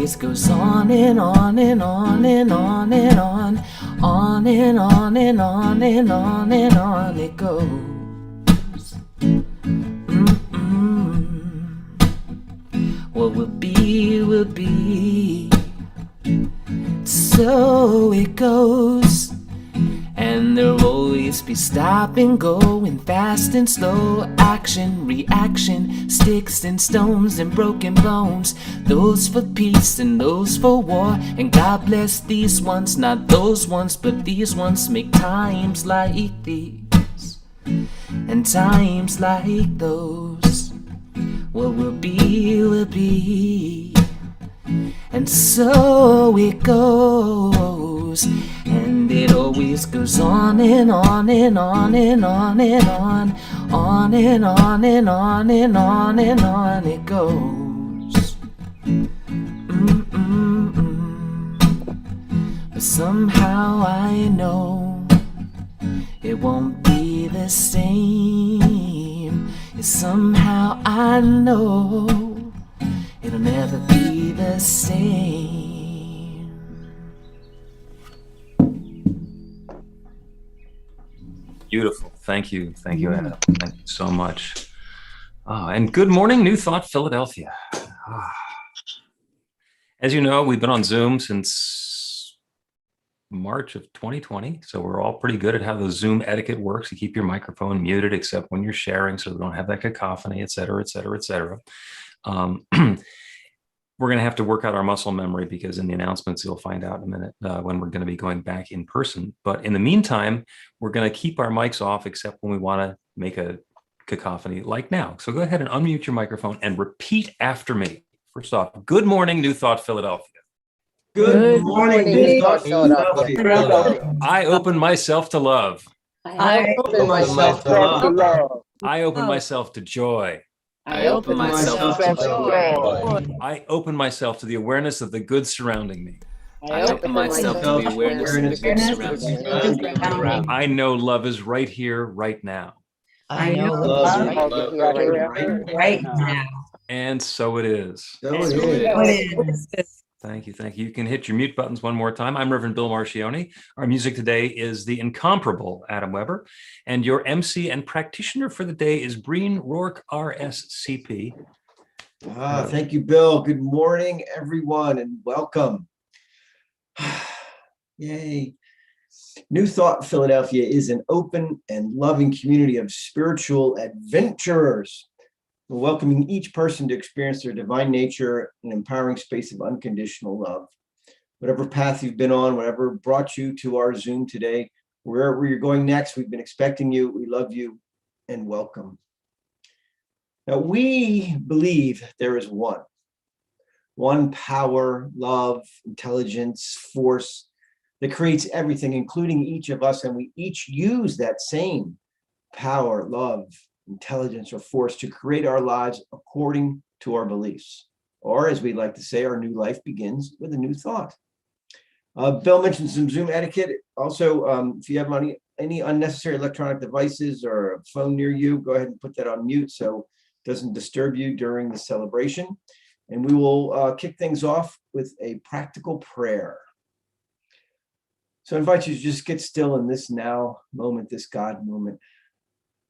always goes on and on and on and on and on, on and on and on and on and on it goes. What will be, will be. So it goes. And there'll always be stop and go, and fast and slow, action, reaction, sticks and stones and broken bones. Those for peace and those for war. And God bless these ones, not those ones, but these ones make times like these and times like those. What will be, will be. And so it goes. And it always goes on and on and on and on and on, on and on and on and on and on it goes. But somehow I know it won't be the same. Somehow I know it'll never be the same. Beautiful. Thank you. Thank you, Adam. Thank you so much. And good morning, New Thought Philadelphia. As you know, we've been on Zoom since March of 2020, so we're all pretty good at how the Zoom etiquette works. You keep your microphone muted except when you're sharing so we don't have that cacophony, et cetera, et cetera, et cetera. We're going to have to work out our muscle memory because in the announcements, you'll find out in a minute when we're going to be going back in person. But in the meantime, we're going to keep our mics off except when we want to make a cacophony like now. So go ahead and unmute your microphone and repeat after me. First off, good morning, New Thought Philadelphia. Good morning, New Thought Philadelphia. I open myself to love. I open myself to love. I open myself to joy. I open myself to joy. I open myself to the awareness of the good surrounding me. I open myself to the awareness of the good surrounding me. I know love is right here, right now. I know love is right now. And so it is. So it is. Thank you. Thank you. You can hit your mute buttons one more time. I'm Reverend Bill Marcioni. Our music today is the incomparable Adam Weber. And your MC and practitioner for the day is Breen Rourke, RSCP. Thank you, Bill. Good morning, everyone, and welcome. Yay. New Thought Philadelphia is an open and loving community of spiritual adventurers. We're welcoming each person to experience their divine nature, an empowering space of unconditional love. Whatever path you've been on, whatever brought you to our Zoom today, wherever you're going next, we've been expecting you. We love you and welcome. Now, we believe there is one power, love, intelligence, force that creates everything, including each of us, and we each use that same power, love, intelligence, or force to create our lives according to our beliefs. Or as we like to say, our new life begins with a new thought. Bill mentioned some Zoom etiquette. Also, if you have any unnecessary electronic devices or a phone near you, go ahead and put that on mute so it doesn't disturb you during the celebration. And we will kick things off with a practical prayer. So I invite you to just get still in this now moment, this God moment.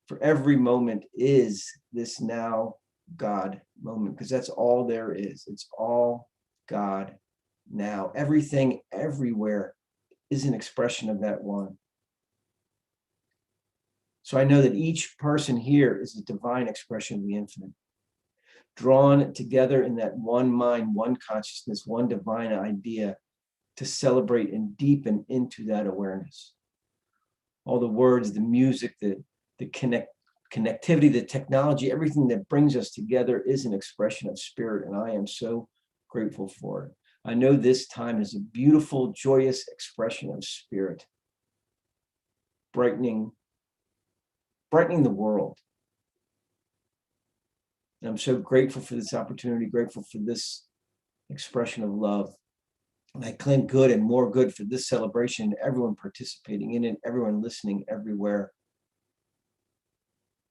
For every moment is this now God moment, because that's all there is. It's all God now. Everything, everywhere is an expression of that one. So I know that each person here is a divine expression of the infinite, drawn together in that one mind, one consciousness, one divine idea to celebrate and deepen into that awareness. All the words, the music, the connectivity, the technology, everything that brings us together is an expression of spirit, and I am so grateful for it. I know this time is a beautiful, joyous expression of spirit, brightening the world. And I'm so grateful for this opportunity, grateful for this expression of love. And I claim good and more good for this celebration, everyone participating in it, everyone listening everywhere.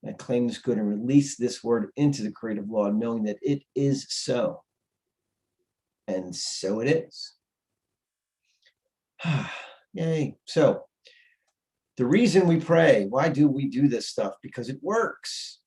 I claim this good and release this word into the creative law, knowing that it is so. And so it is. Yay. So the reason we pray, why do we do this stuff? Because it works.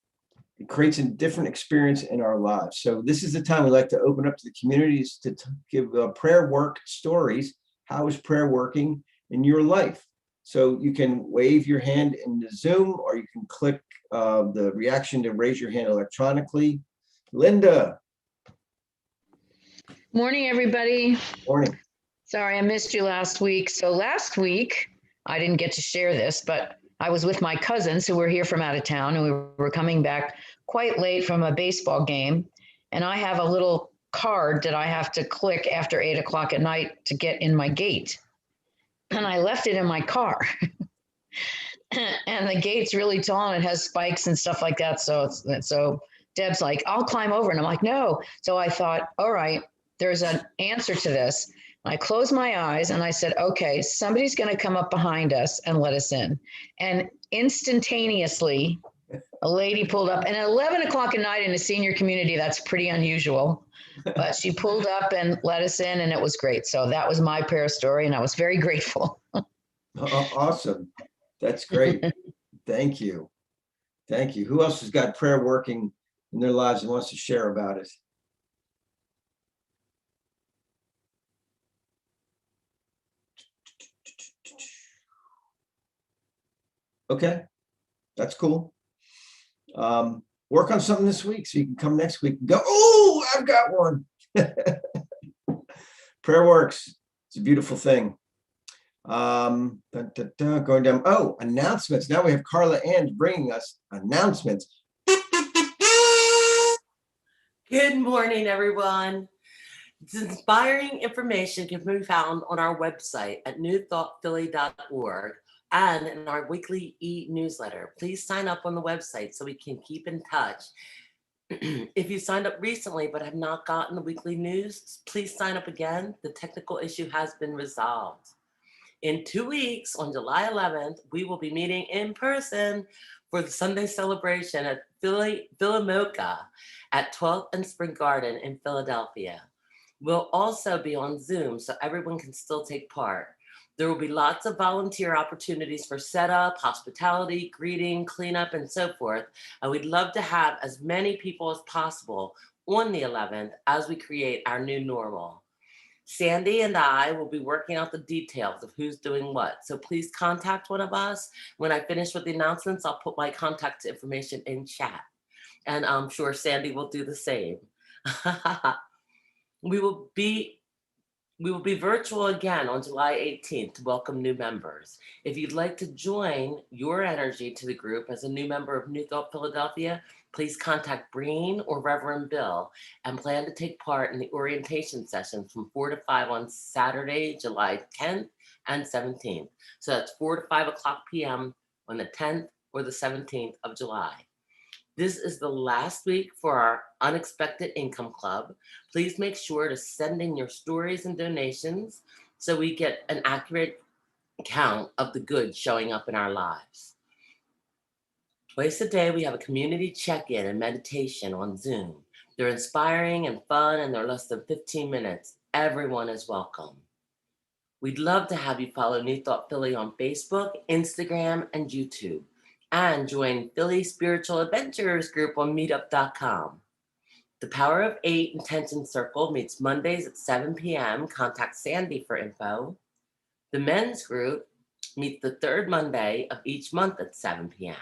It creates a different experience in our lives. So this is the time we like to open up to the communities to give prayer work stories. How is prayer working in your life? So you can wave your hand in the Zoom, or you can click the reaction to raise your hand electronically. Linda. Morning, everybody. Morning. Sorry, I missed you last week. So last week, I didn't get to share this, but I was with my cousins who were here from out of town, and we were coming back quite late from a baseball game. And I have a little card that I have to click after 8 o'clock at night to get in my gate. And I left it in my car. And the gate's really tall and it has spikes and stuff like that. So Deb's like, I'll climb over. And I'm like, no. So I thought, all right, there's an answer to this. I closed my eyes and I said, okay, somebody's going to come up behind us and let us in. And instantaneously, a lady pulled up. And at 11 o'clock at night in a senior community, that's pretty unusual. But she pulled up and let us in, and it was great. So that was my prayer story, and I was very grateful. Awesome. That's great. Thank you. Thank you. Who else has got prayer working in their lives and wants to share about it? Okay, that's cool. Work on something this week so you can come next week and go, oh, I've got one. Prayer works. It's a beautiful thing. Going down. Oh, announcements. Now we have Carla Ann bringing us announcements. Good morning, everyone. Inspiring information can be found on our website at newthoughtphilly.org and in our weekly e-newsletter. Please sign up on the website so we can keep in touch. If you signed up recently but have not gotten the weekly news, please sign up again. The technical issue has been resolved. In 2 weeks, on July 11th, we will be meeting in person for the Sunday celebration at Philomoka at 12th and Spring Garden in Philadelphia. We'll also be on Zoom so everyone can still take part. There will be lots of volunteer opportunities for setup, hospitality, greeting, cleanup, and so forth. And we'd love to have as many people as possible on the 11th as we create our new normal. Sandy and I will be working out the details of who's doing what. So please contact one of us. When I finish with the announcements, I'll put my contact information in chat. And I'm sure Sandy will do the same. We will be virtual again on July 18th to welcome new members. If you'd like to join your energy to the group as a new member of New Thought Philadelphia, please contact Breen or Reverend Bill and plan to take part in the orientation sessions from 4 to 5 on Saturday, July 10th and 17th. So that's 4 to 5 o'clock p.m. on the 10th or the 17th of July. This is the last week for our Unexpected Income Club. Please make sure to send in your stories and donations so we get an accurate count of the good showing up in our lives. Twice a day, we have a community check-in and meditation on Zoom. They're inspiring and fun, and they're less than 15 minutes. Everyone is welcome. We'd love to have you follow New Thought Philly on Facebook, Instagram, and YouTube, and join Philly Spiritual Adventurers group on meetup.com. The Power of 8 Intention Circle meets Mondays at 7 p.m. Contact Sandy for info. The men's group meets the third Monday of each month at 7 p.m.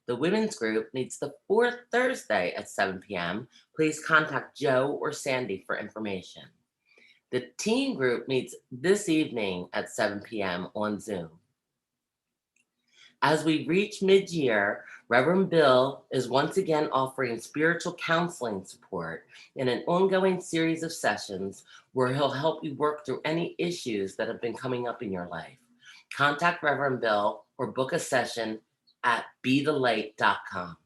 The women's group meets the fourth Thursday at 7 p.m. Please contact Joe or Sandy for information. The teen group meets this evening at 7 p.m. on Zoom. As we reach mid-year, Reverend Bill is once again offering spiritual counseling support in an ongoing series of sessions where he'll help you work through any issues that have been coming up in your life. Contact Reverend Bill or book a session at BeTheLight.com.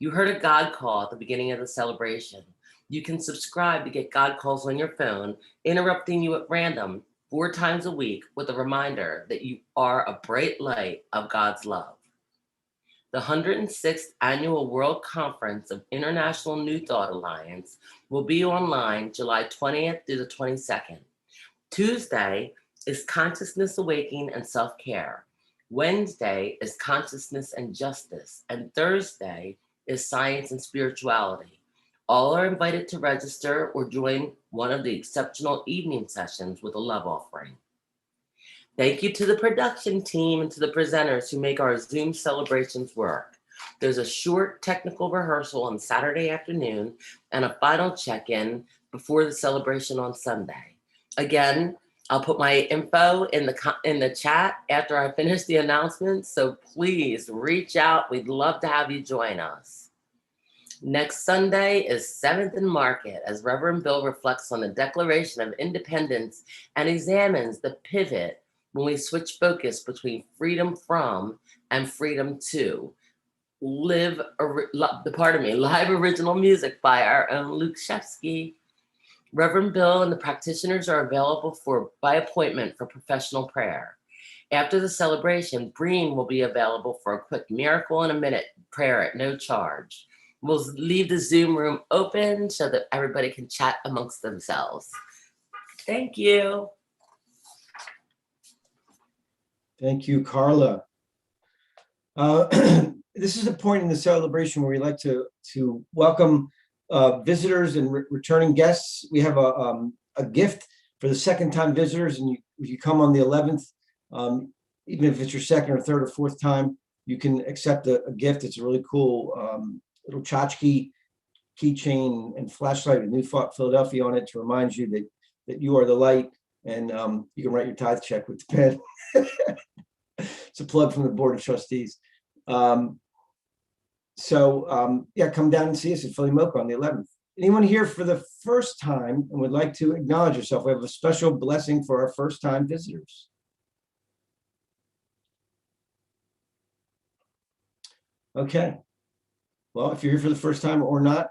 You heard a God call at the beginning of the celebration. You can subscribe to get God calls on your phone, interrupting you at random 4 times a week with a reminder that you are a bright light of God's love. The 106th Annual World Conference of International New Thought Alliance will be online July 20th through the 22nd. Tuesday is Consciousness Awakening and Self-Care. Wednesday is Consciousness and Justice. And Thursday is Science and Spirituality. All are invited to register or join one of the exceptional evening sessions with a love offering. Thank you to the production team and to the presenters who make our Zoom celebrations work. There's a short technical rehearsal on Saturday afternoon and a final check-in before the celebration on Sunday. Again, I'll put my info in the chat after I finish the announcements, so please reach out. We'd love to have you join us. Next Sunday is 7th and Market as Reverend Bill reflects on the Declaration of Independence and examines the pivot when we switch focus between freedom from and freedom to. Live original music by our own Luke Shefsky. Reverend Bill and the practitioners are available by appointment for professional prayer. After the celebration, Breen will be available for a quick miracle in a minute prayer at no charge. We'll leave the Zoom room open so that everybody can chat amongst themselves. Thank you. Thank you, Carla. This is a point in the celebration where we like to welcome visitors and returning guests. We have a gift for the second-time visitors, and if you come on the 11th, even if it's your second or third or fourth time, you can accept a gift. It's a really cool little tchotchke keychain and flashlight with New Thought Philadelphia on it to remind you that you are the light, and you can write your tithe check with the pen. It's a plug from the Board of Trustees. Yeah, come down and see us at Philly Mocha on the 11th. Anyone here for the first time and would like to acknowledge yourself? We have a special blessing for our first-time visitors. Okay. Well, if you're here for the first time or not,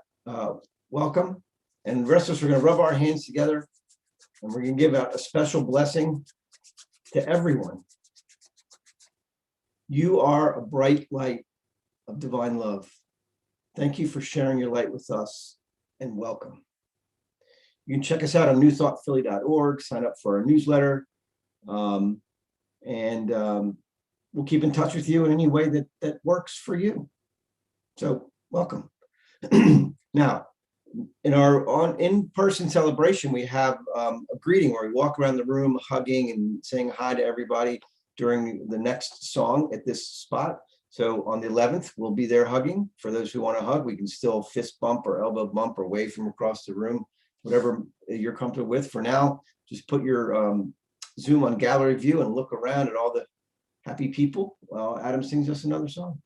welcome. And the rest of us are going to rub our hands together, and we're going to give out a special blessing to everyone. You are a bright light of divine love. Thank you for sharing your light with us, and welcome. You can check us out on newthoughtphilly.org, sign up for our newsletter, and we'll keep in touch with you in any way that works for you. So welcome. Now, in our in-person celebration, we have a greeting where we walk around the room hugging and saying hi to everybody during the next song at this spot. So on the 11th, we'll be there hugging. For those who want to hug, we can still fist bump or elbow bump or wave from across the room, whatever you're comfortable with. For now, just put your Zoom on gallery view and look around at all the happy people while Adam sings us another song.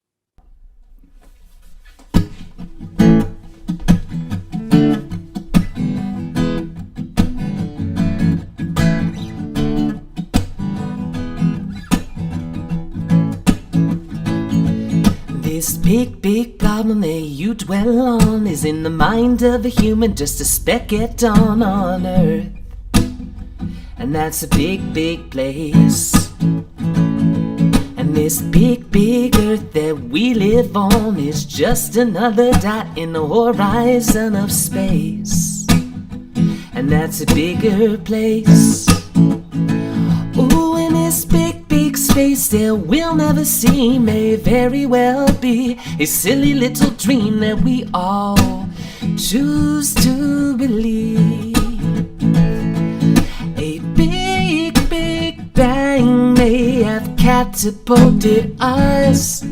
This big, big problem that you dwell on is in the mind of a human, just a speck at dawn on earth. And that's a big, big place. And this big, big earth that we live on is just another dot in the horizon of space. And that's a bigger place. Ooh, in this big, big space that we'll never see may very well be a silly little dream that we all choose to believe. A big, big bang may have catapulted us,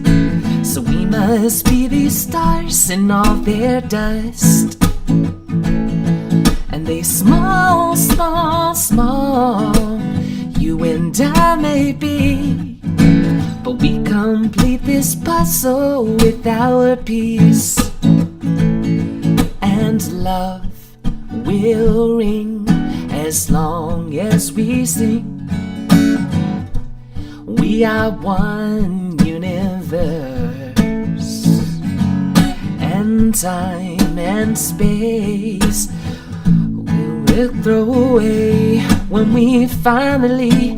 so we must be these stars in all their dust. And they small, small, small, you and I may be, but we complete this puzzle with our peace. And love will ring as long as we sing. We are one universe, and time and space we'll throw away when we finally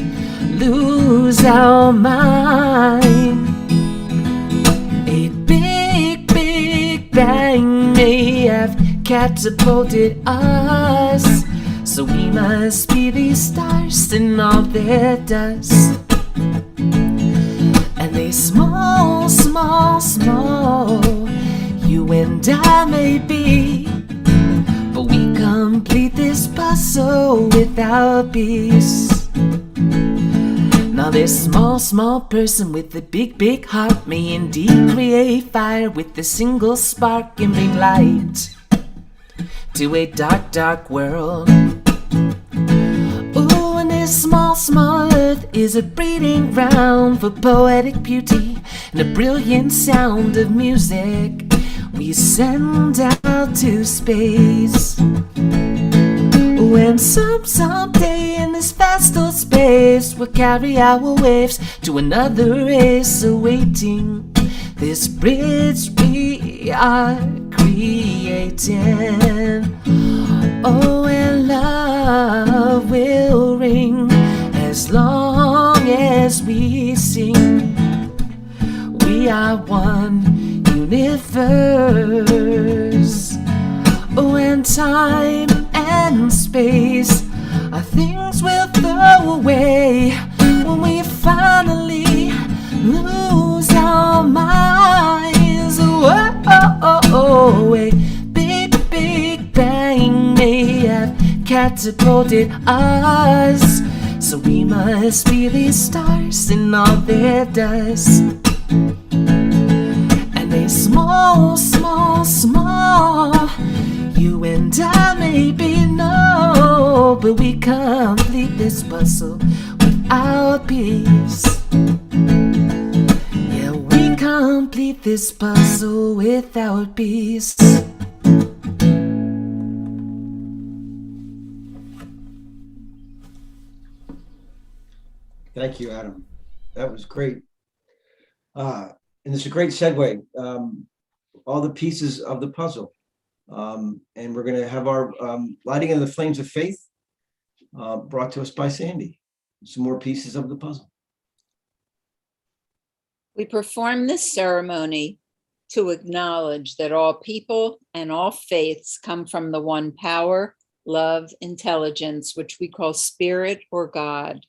lose our mind. A catapulted us. So we must be these stars in all their dust. And they small, small, small, you and I may be, but we complete this puzzle without peace. Now this small, small person with a big, big heart may indeed create fire with a single spark and bring light to a dark, dark world. Ooh, and this small, small earth is a breeding ground for poetic beauty and a brilliant sound of music we send out to space. When someday in this vast old space we'll carry our waves to another race awaiting this bridge we are creating. Oh, and love will ring as long as we sing. We are one universe. Oh, and time and space are things we'll throw away when we finally lose our minds. Whoa, a big, big bang may have catapulted us. So we must be these stars in all their dust. And they small, small, small, you and I may be no, but we complete this puzzle without peace. Yeah, we complete this puzzle without peace. Thank you, Adam. That was great. And it's a great segue. All the pieces of the puzzle. And we're going to have our lighting of the flames of faith brought to us by Sandy. Some more pieces of the puzzle. We perform this ceremony to acknowledge that all people and all faiths come from the one power, love, intelligence, which we call spirit or God.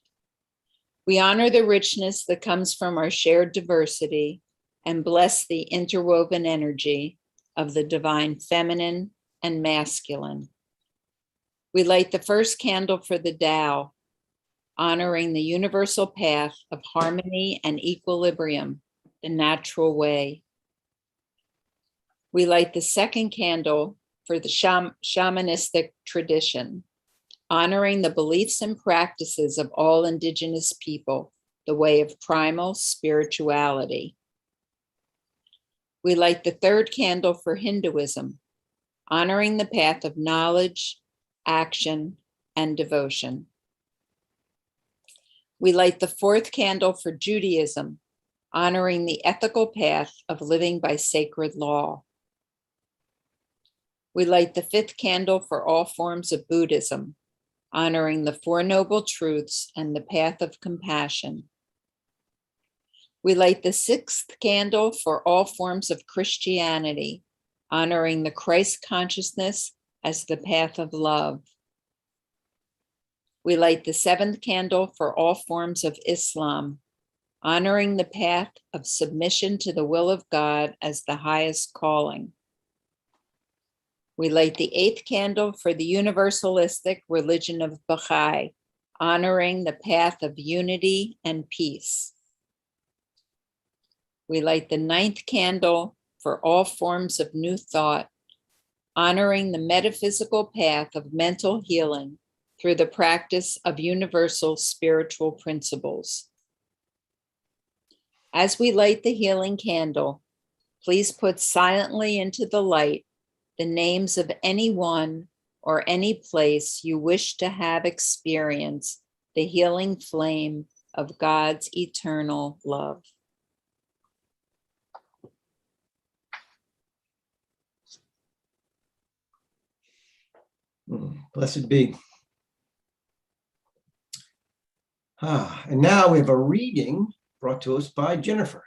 We honor the richness that comes from our shared diversity and bless the interwoven energy of the divine feminine and masculine. We light the first candle for the Tao, honoring the universal path of harmony and equilibrium, the natural way. We light the second candle for the shamanistic tradition, honoring the beliefs and practices of all indigenous people, the way of primal spirituality. We light the third candle for Hinduism, honoring the path of knowledge, action, and devotion. We light the fourth candle for Judaism, honoring the ethical path of living by sacred law. We light the fifth candle for all forms of Buddhism, honoring the Four Noble Truths and the path of compassion. We light the sixth candle for all forms of Christianity, honoring the Christ consciousness as the path of love. We light the seventh candle for all forms of Islam, honoring the path of submission to the will of God as the highest calling. We light the eighth candle for the universalistic religion of Baha'i, honoring the path of unity and peace. We light the ninth candle for all forms of new thought, honoring the metaphysical path of mental healing through the practice of universal spiritual principles. As we light the healing candle, please put silently into the light the names of anyone or any place you wish to have experienced the healing flame of God's eternal love. Blessed be. And now we have a reading brought to us by Jennifer.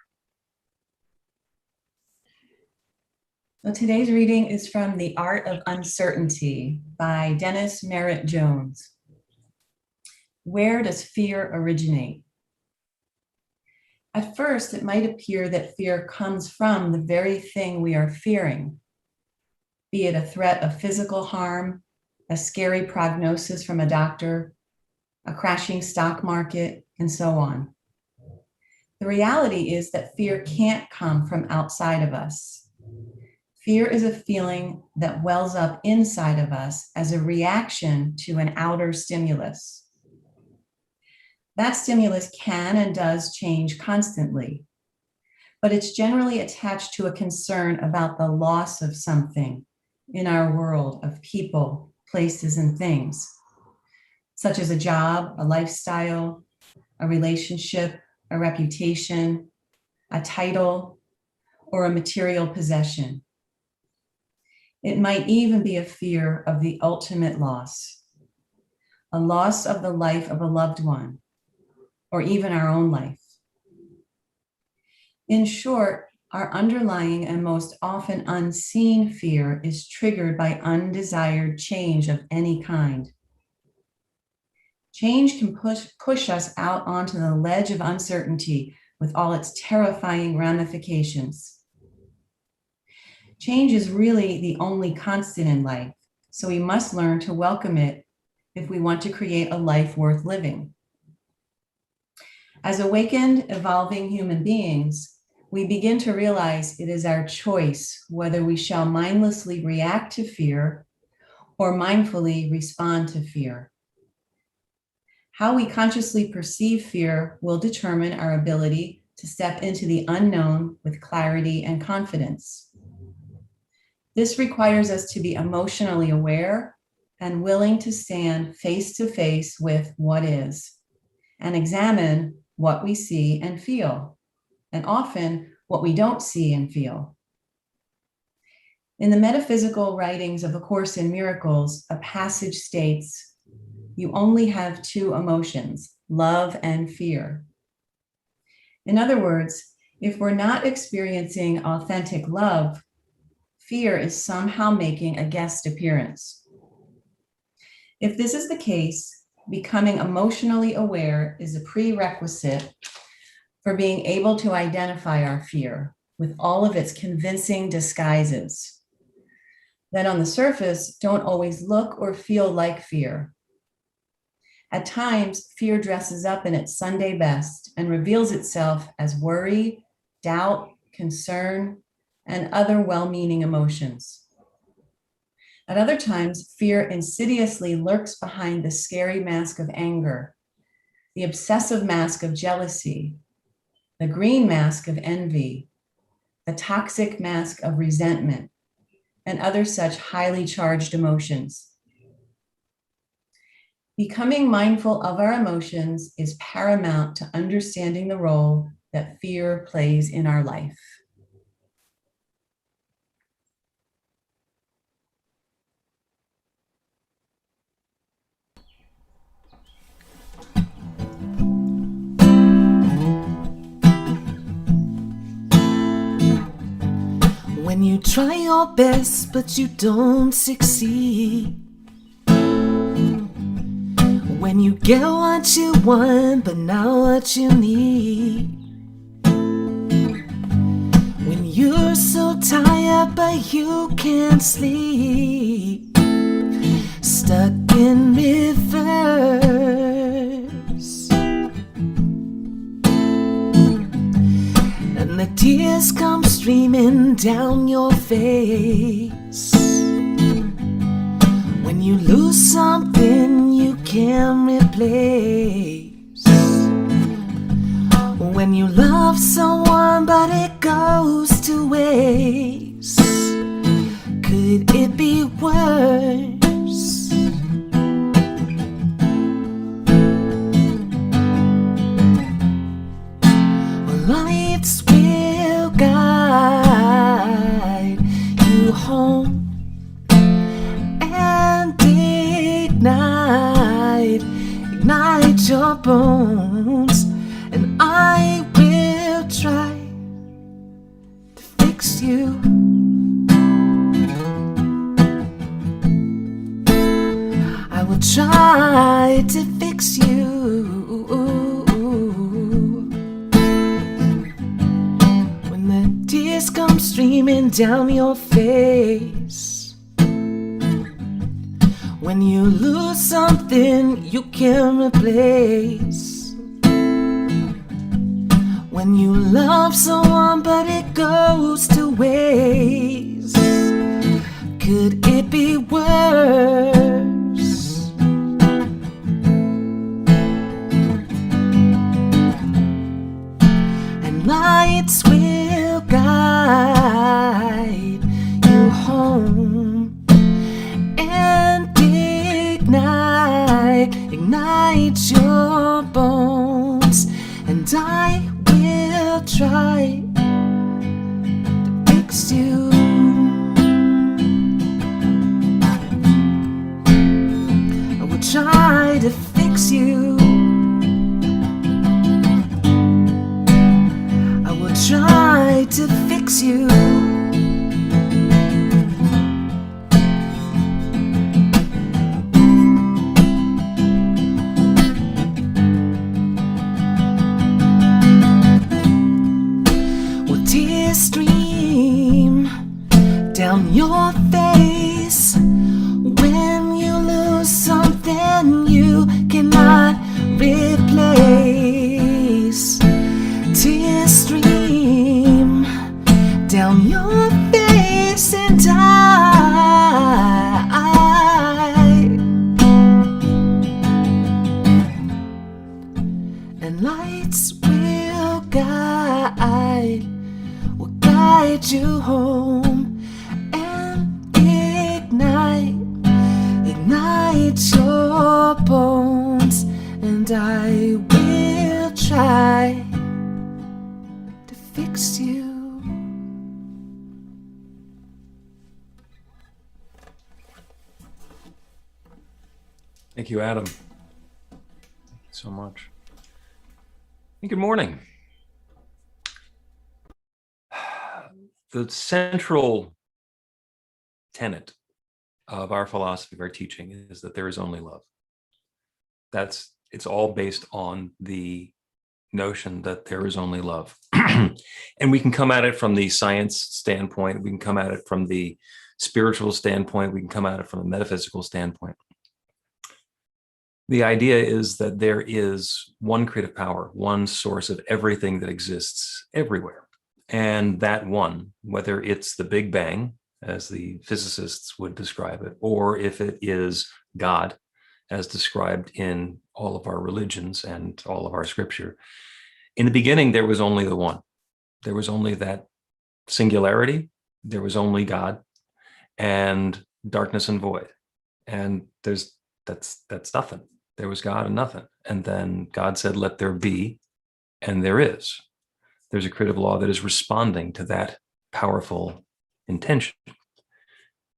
So today's reading is from The Art of Uncertainty by Dennis Merritt Jones. Where does fear originate? At first, it might appear that fear comes from the very thing we are fearing, be it a threat of physical harm, a scary prognosis from a doctor, a crashing stock market, and so on. The reality is that fear can't come from outside of us. Fear is a feeling that wells up inside of us as a reaction to an outer stimulus. That stimulus can and does change constantly, but it's generally attached to a concern about the loss of something in our world of people, places, and things, such as a job, a lifestyle, a relationship, a reputation, a title, or a material possession. It might even be a fear of the ultimate loss, a loss of the life of a loved one, or even our own life. In short, our underlying and most often unseen fear is triggered by undesired change of any kind. Change can push us out onto the ledge of uncertainty with all its terrifying ramifications. Change is really the only constant in life, so we must learn to welcome it if we want to create a life worth living. As awakened, evolving human beings, we begin to realize it is our choice whether we shall mindlessly react to fear or mindfully respond to fear. How we consciously perceive fear will determine our ability to step into the unknown with clarity and confidence. This requires us to be emotionally aware and willing to stand face to face with what is and examine what we see and feel, and often what we don't see and feel. In the metaphysical writings of A Course in Miracles, a passage states, "You only have two emotions, love and fear." In other words, if we're not experiencing authentic love, fear is somehow making a guest appearance. If this is the case, becoming emotionally aware is a prerequisite for being able to identify our fear with all of its convincing disguises that on the surface don't always look or feel like fear. At times, fear dresses up in its Sunday best and reveals itself as worry, doubt, concern, and other well-meaning emotions. At other times, fear insidiously lurks behind the scary mask of anger, the obsessive mask of jealousy, the green mask of envy, the toxic mask of resentment, and other such highly charged emotions. Becoming mindful of our emotions is paramount to understanding the role that fear plays in our life. When you try your best but you don't succeed, when you get what you want but not what you need, when you're so tired but you can't sleep, stuck in reverse, and the tears come streaming down your face, when you lose something you can't replace, when you love someone but it goes to waste, could it be worse? Lights will guide you home and ignite your bones, and I will try to fix you. try to fix you. When the tears come streaming down your face, when you lose something you can replace, when you love someone but it goes to waste, could it be worse? And lights will guide you home and ignite your bones, and I will try to fix you. I will try to fix you. I will try to fix you. Tears stream down your face when you lose something you cannot replace. Tears stream down your face, and and lights will guide you home and ignite your bones, and I will try to fix you. Thank you, Adam. Thank you so much. And good morning. The central tenet of our philosophy, of our teaching, is that there is only love. It's all based on the notion that there is only love. And we can come at it from the science standpoint, we can come at it from the spiritual standpoint, we can come at it from a metaphysical standpoint. The idea is that there is one creative power, one source of everything that exists everywhere. And that one, whether it's the Big Bang, as the physicists would describe it, or if it is God, as described in all of our religions and all of our scripture, in the beginning, there was only the one. There was only that singularity. There was only God and darkness and void. And that's nothing. There was God and nothing. And then God said, let there be, and there is. There's a creative law that is responding to that powerful intention.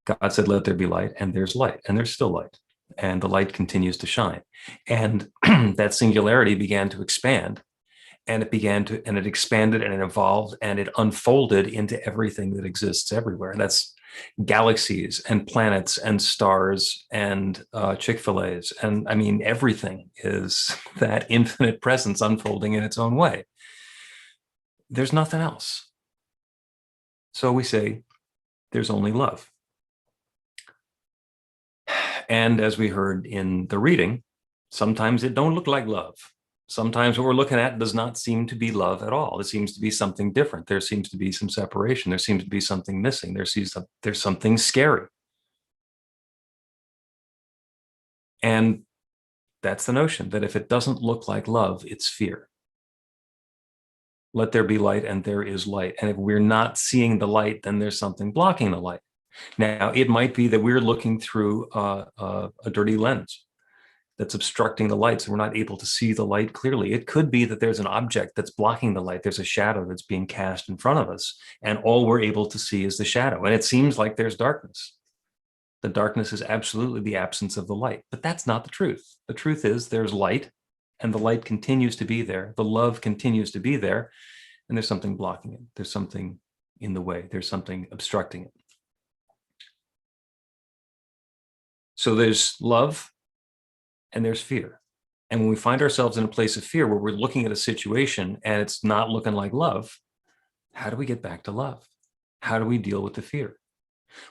God said, let there be light, and there's light, and there's still light, and the light continues to shine. And that singularity began to expand, and it expanded, and it evolved, and it unfolded into everything that exists everywhere. That's galaxies and planets and stars and Chick-fil-A's. And I mean, everything is that infinite presence unfolding in its own way. There's nothing else. So we say, there's only love. And as we heard in the reading, sometimes it don't look like love. Sometimes what we're looking at does not seem to be love at all. It seems to be something different. There seems to be some separation. There seems to be something missing. There's something scary. And that's the notion, that if it doesn't look like love, it's fear. Let there be light, and there is light. And if we're not seeing the light, then there's something blocking the light. Now, it might be that we're looking through a dirty lens that's obstructing the light, so we're not able to see the light clearly. It could be that there's an object that's blocking the light. There's a shadow that's being cast in front of us, and all we're able to see is the shadow. And it seems like there's darkness. The darkness is absolutely the absence of the light, but that's not the truth. The truth is there's light, and the light continues to be there. The love continues to be there, and there's something blocking it. There's something in the way. There's something obstructing it. So there's love, and there's fear. And when we find ourselves in a place of fear where we're looking at a situation and it's not looking like love, how do we get back to love? How do we deal with the fear?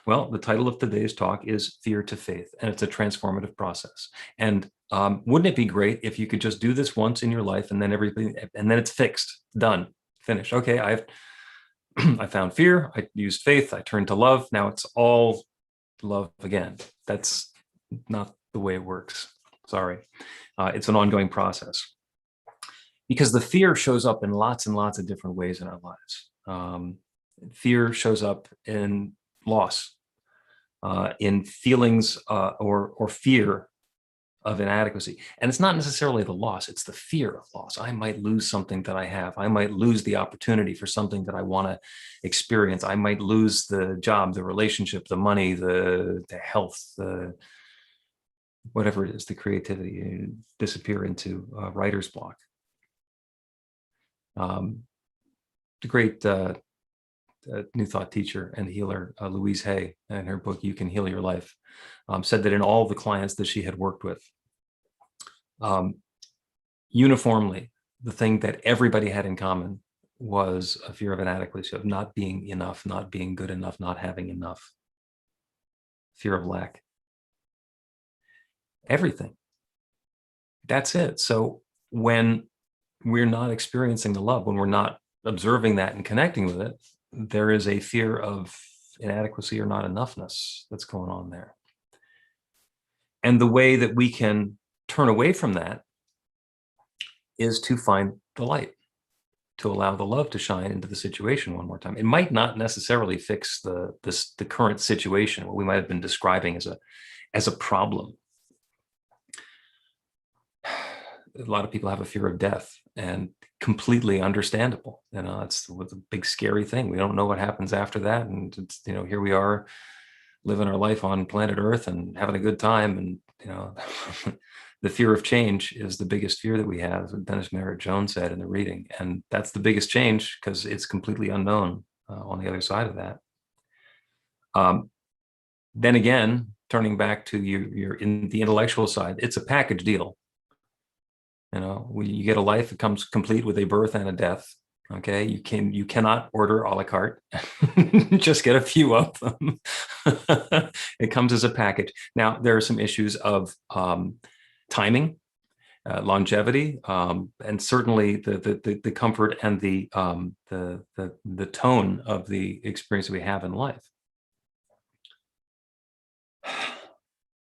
Well, the title of today's talk is Fear to Faith, and it's a transformative process. And wouldn't it be great if you could just do this once in your life and then everything, and then it's fixed, done, finished. Okay, I found fear, I used faith, I turned to love. Now it's all love again. That's not the way it works. Sorry. It's an ongoing process because the fear shows up in lots and lots of different ways in our lives. Fear shows up in loss, in feelings or fear of inadequacy. And it's not necessarily the loss, it's the fear of loss. I might lose something that I have. I might lose the opportunity for something that I want to experience. I might lose the job, the relationship, the money, the health, the whatever it is, the creativity, and disappear into writer's block. The great New Thought teacher and healer, Louise Hay, in her book, You Can Heal Your Life, said that in all the clients that she had worked with, uniformly, the thing that everybody had in common was a fear of inadequacy, of not being enough, not being good enough, not having enough, fear of lack. Everything. That's it. So when we're not experiencing the love, when we're not observing that and connecting with it, there is a fear of inadequacy or not enoughness that's going on there. And the way that we can turn away from that is to find the light, to allow the love to shine into the situation one more time. It might not necessarily fix the current situation, what we might have been describing as a problem. A lot of people have a fear of death, and completely understandable. It's a big scary thing. We don't know what happens after that, and it's, here we are living our life on planet Earth and having a good time, and the fear of change is the biggest fear that we have, as Dennis Merritt Jones said in the reading, and that's the biggest change because it's completely unknown on the other side of that. Then again, turning back to your in the intellectual side, it's a package deal. You get a life that comes complete with a birth and a death. Okay, you cannot order a la carte. Just get a few of them. It comes as a package. Now there are some issues of timing, longevity, and certainly the comfort and the tone of the experience that we have in life.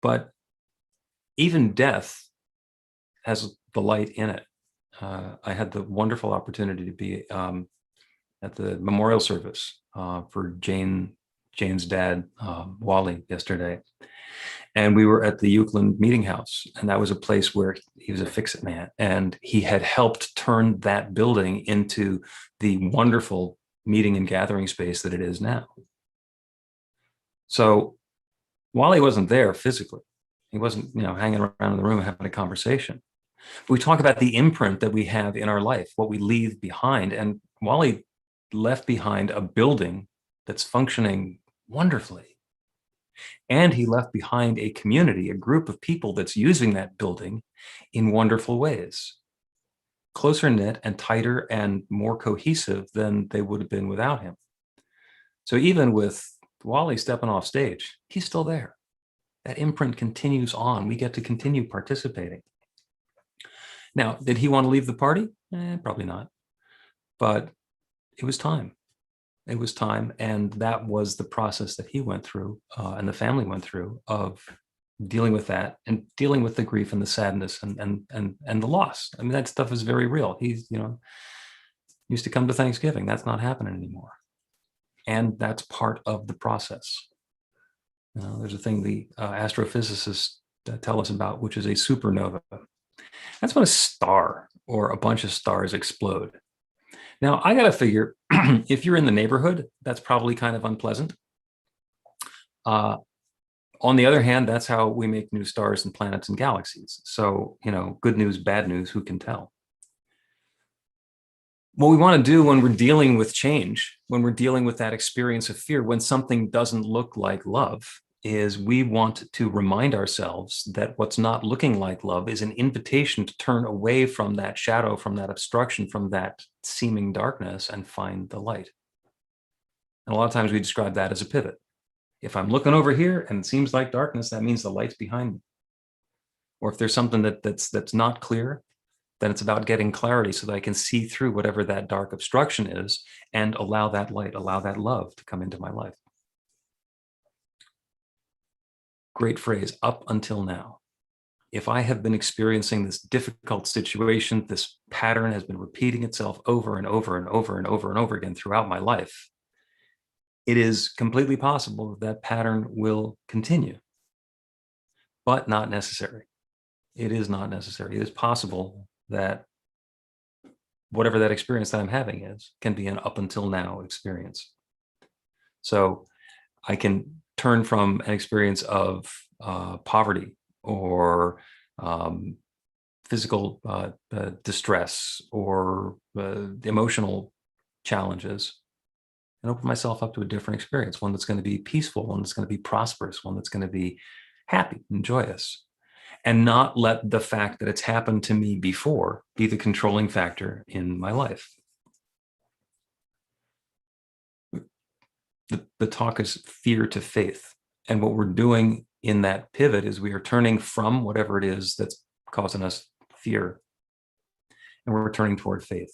But even death has the light in it. I had the wonderful opportunity to be at the memorial service for Jane's dad, Wally, yesterday. And we were at the Euclid Meeting House, and that was a place where he was a fix-it man, and he had helped turn that building into the wonderful meeting and gathering space that it is now. So Wally wasn't there physically. He wasn't, hanging around in the room having a conversation. We talk about the imprint that we have in our life, what we leave behind. And Wally left behind a building that's functioning wonderfully. And he left behind a community, a group of people that's using that building in wonderful ways. Closer knit and tighter and more cohesive than they would have been without him. So even with Wally stepping off stage, he's still there. That imprint continues on. We get to continue participating. Now, did he want to leave the party? Probably not. But it was time. It was time. And that was the process that he went through and the family went through of dealing with that and dealing with the grief and the sadness and the loss. I mean, that stuff is very real. He's, used to come to Thanksgiving. That's not happening anymore. And that's part of the process. There's a thing the astrophysicists tell us about, which is a supernova. That's when a star or a bunch of stars explode. Now, I got to figure, if you're in the neighborhood, that's probably kind of unpleasant. On the other hand, that's how we make new stars and planets and galaxies. So, good news, bad news, who can tell? What we want to do when we're dealing with change, when we're dealing with that experience of fear, when something doesn't look like love, is we want to remind ourselves that what's not looking like love is an invitation to turn away from that shadow, from that obstruction, from that seeming darkness, and find the light. And a lot of times we describe that as a pivot. If I'm looking over here and it seems like darkness, that means the light's behind me. Or if there's something that's not clear, then it's about getting clarity so that I can see through whatever that dark obstruction is and allow that light, allow that love to come into my life. Great phrase, up until now. If I have been experiencing this difficult situation, this pattern has been repeating itself over and over and over and over and over again throughout my life, it is completely possible that that pattern will continue, but not necessary. It is not necessary. It is possible that whatever that experience that I'm having is, can be an up until now experience. So I can turn from an experience of poverty or physical distress or emotional challenges and open myself up to a different experience, one that's going to be peaceful, one that's going to be prosperous, one that's going to be happy and joyous, and not let the fact that it's happened to me before be the controlling factor in my life. The talk is fear to faith. And what we're doing in that pivot is we are turning from whatever it is that's causing us fear, and we're turning toward faith.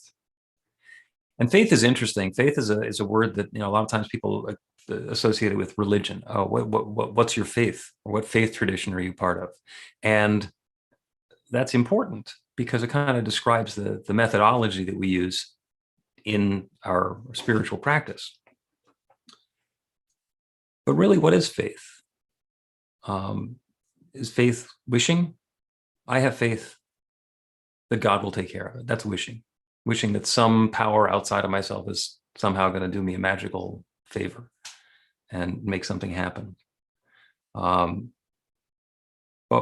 And faith is interesting. Faith is a word that, a lot of times people associate it with religion. Oh, what's your faith? Or what faith tradition are you part of? And that's important because it kind of describes the methodology that we use in our spiritual practice. But really, what is faith? Is faith wishing? I have faith that God will take care of it. That's wishing. Wishing that some power outside of myself is somehow going to do me a magical favor and make something happen. But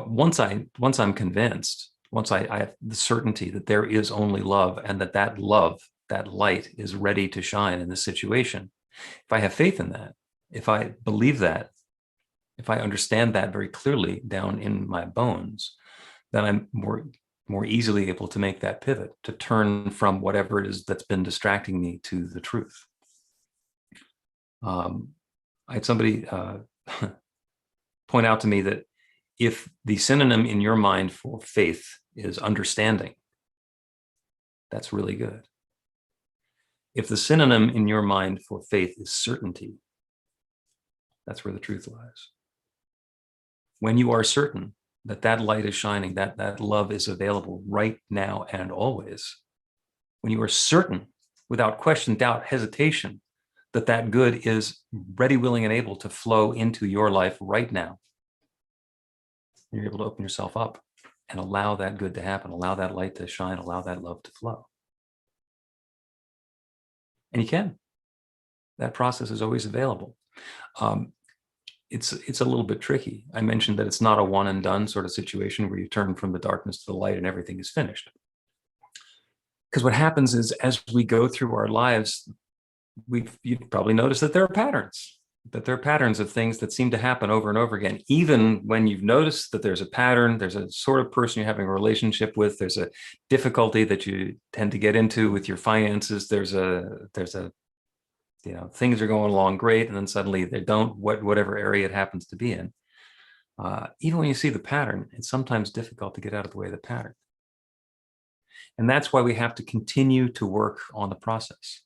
once I'm convinced, once I have the certainty that there is only love and that love, that light is ready to shine in this situation, if I have faith in that, if I believe that, if I understand that very clearly down in my bones, then I'm more easily able to make that pivot, to turn from whatever it is that's been distracting me to the truth. I had somebody point out to me that if the synonym in your mind for faith is understanding, that's really good. If the synonym in your mind for faith is certainty, that's where the truth lies. When you are certain that that light is shining, that love is available right now and always, when you are certain, without question, doubt, hesitation, that good is ready, willing, and able to flow into your life right now, you're able to open yourself up and allow that good to happen, allow that light to shine, allow that love to flow. And you can. That process is always available. It's a little bit tricky. I mentioned that it's not a one and done sort of situation where you turn from the darkness to the light and everything is finished. Because what happens is, as we go through our lives, you've probably noticed that there are patterns of things that seem to happen over and over again. Even when you've noticed that there's a pattern, there's a sort of person you're having a relationship with, there's a difficulty that you tend to get into with your finances, there's a things are going along great, and then suddenly they don't, whatever area it happens to be in. Even when you see the pattern, it's sometimes difficult to get out of the way of the pattern. And that's why we have to continue to work on the process.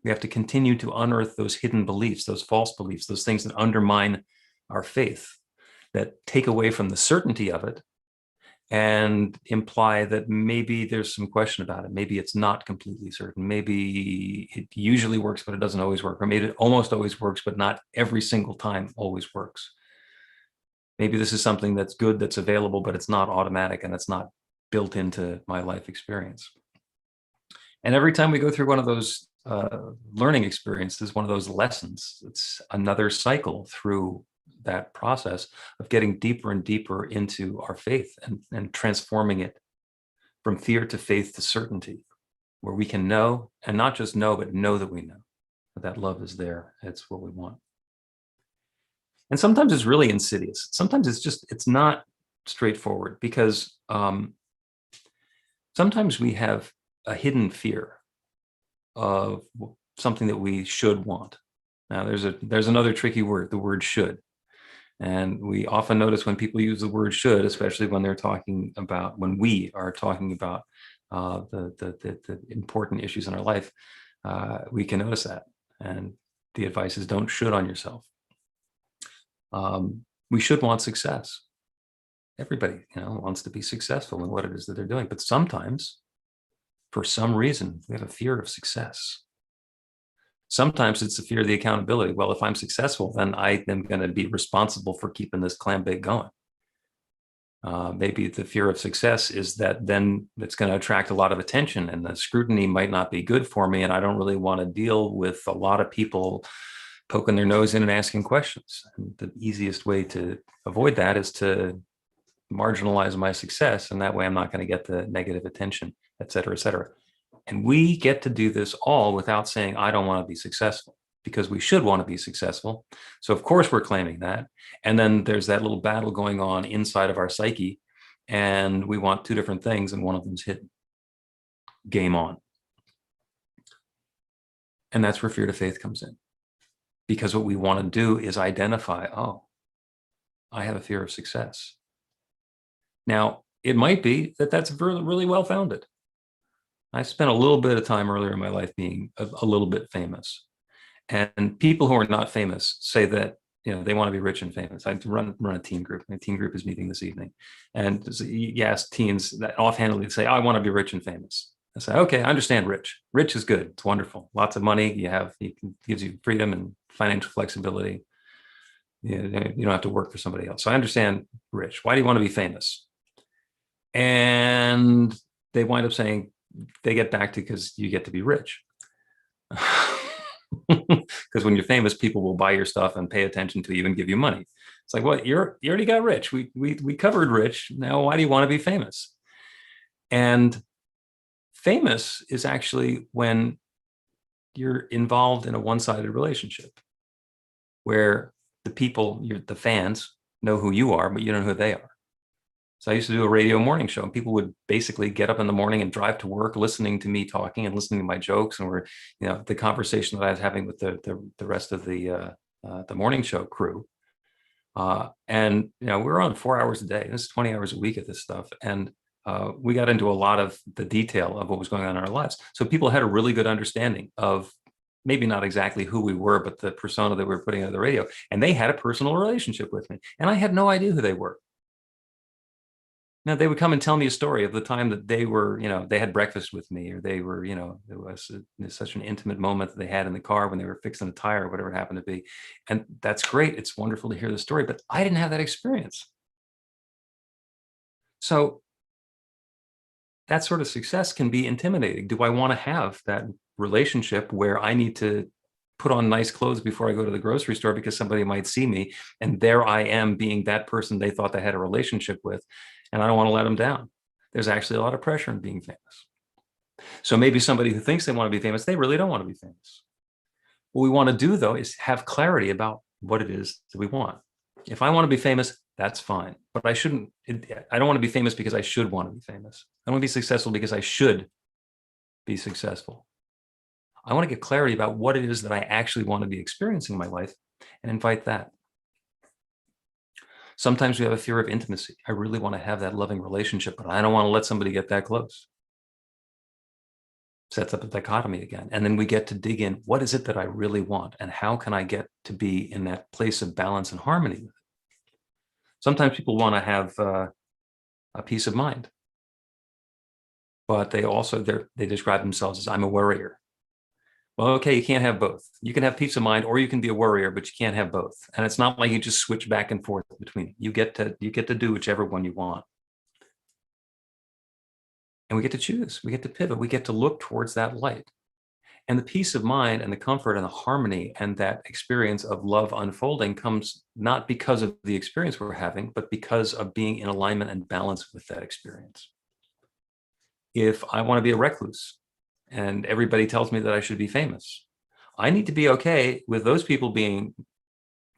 We have to continue to unearth those hidden beliefs, those false beliefs, those things that undermine our faith, that take away from the certainty of it and imply that maybe there's some question about it. Maybe it's not completely certain. Maybe it usually works, but it doesn't always work. Or maybe it almost always works, but not every single time always works. Maybe this is something that's good, that's available, but it's not automatic and it's not built into my life experience. And every time we go through one of those learning experiences, one of those lessons, it's another cycle through that process of getting deeper and deeper into our faith and transforming it from fear to faith to certainty, where we can know, and not just know, but know that we know that love is there. It's what we want. And sometimes it's really insidious. Sometimes it's not straightforward, because sometimes we have a hidden fear of something that we should want. Now, there's another tricky word, the word should. And we often notice when people use the word should, especially when we are talking about the important issues in our life, we can notice that. And the advice is, don't should on yourself. We should want success. Everybody, wants to be successful in what it is that they're doing. But sometimes, for some reason, we have a fear of success. Sometimes it's the fear of the accountability. Well, if I'm successful, then I am going to be responsible for keeping this clam bake going. Maybe the fear of success is that then it's going to attract a lot of attention, and the scrutiny might not be good for me. And I don't really want to deal with a lot of people poking their nose in and asking questions. And the easiest way to avoid that is to marginalize my success. And that way I'm not going to get the negative attention, et cetera, et cetera. And we get to do this all without saying, I don't want to be successful, because we should want to be successful. So of course we're claiming that. And then there's that little battle going on inside of our psyche, and we want two different things, and one of them's hidden. Game on. And that's where fear to faith comes in. Because what we want to do is identify, oh, I have a fear of success. Now, it might be that that's really well-founded. I spent a little bit of time earlier in my life being a little bit famous. And people who are not famous say that, they want to be rich and famous. I run a teen group. My teen group is meeting this evening. And you ask teens that offhandedly say, I want to be rich and famous. I say, okay, I understand rich. Rich is good. It's wonderful. Lots of money. Gives you freedom and financial flexibility. You don't have to work for somebody else. So I understand rich. Why do you want to be famous? And they wind up saying, they get back to, because you get to be rich. Because when you're famous, people will buy your stuff and pay attention to you and give you money. It's like, well, you already got rich. We covered rich. Now, why do you want to be famous? And famous is actually when you're involved in a one-sided relationship, where the people, the fans, know who you are, but you don't know who they are. So I used to do a radio morning show, and people would basically get up in the morning and drive to work, listening to me talking and listening to my jokes, and the conversation that I was having with the rest of the morning show crew. And we're on 4 hours a day. This is 20 hours a week of this stuff, and we got into a lot of the detail of what was going on in our lives. So people had a really good understanding of maybe not exactly who we were, but the persona that we were putting on the radio, and they had a personal relationship with me, and I had no idea who they were. Now, they would come and tell me a story of the time that they were, they had breakfast with me, or they were, it was such an intimate moment that they had in the car when they were fixing a tire or whatever it happened to be. And that's great. It's wonderful to hear the story, but I didn't have that experience. So that sort of success can be intimidating. Do I want to have that relationship where I need to put on nice clothes before I go to the grocery store because somebody might see me, and there I am being that person they thought they had a relationship with, and I don't want to let them down? There's actually a lot of pressure in being famous. So maybe somebody who thinks they want to be famous, they really don't want to be famous. What we want to do, though, is have clarity about what it is that we want. If I want to be famous, that's fine, but I don't want to be famous because I should want to be famous. I want to be successful because I should be successful. I want to get clarity about what it is that I actually want to be experiencing in my life, and invite that. Sometimes we have a fear of intimacy. I really want to have that loving relationship, but I don't want to let somebody get that close. Sets up a dichotomy again. And then we get to dig in, what is it that I really want? And how can I get to be in that place of balance and harmony with it? Sometimes people want to have a peace of mind, but they describe themselves as, I'm a worrier. Well, okay, you can't have both. You can have peace of mind, or you can be a worrier, but you can't have both. And it's not like you just switch back and forth between. You get to do whichever one you want. And we get to choose. We get to pivot. We get to look towards that light. And the peace of mind and the comfort and the harmony and that experience of love unfolding comes not because of the experience we're having, but because of being in alignment and balance with that experience. If I want to be a recluse, and everybody tells me that I should be famous, I need to be okay with those people being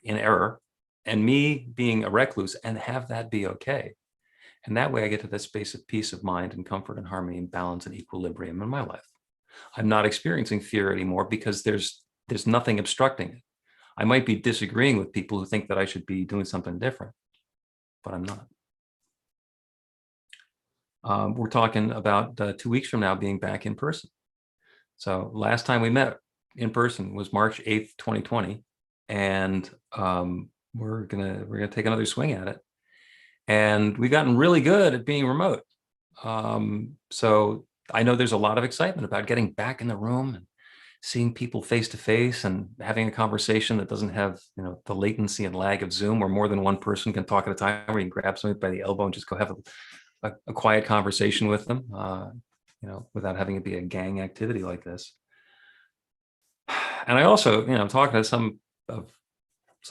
in error and me being a recluse, and have that be okay. And that way I get to that space of peace of mind and comfort and harmony and balance and equilibrium in my life. I'm not experiencing fear anymore because there's nothing obstructing it. I might be disagreeing with people who think that I should be doing something different, but I'm not. We're talking about 2 weeks from now being back in person. So last time we met in person was March 8th, 2020. And we're gonna take another swing at it. And we've gotten really good at being remote. So I know there's a lot of excitement about getting back in the room and seeing people face to face and having a conversation that doesn't have, the latency and lag of Zoom, where more than one person can talk at a time, where you can grab somebody by the elbow and just go have a quiet conversation with them, without having it be a gang activity like this. And I also, talking to some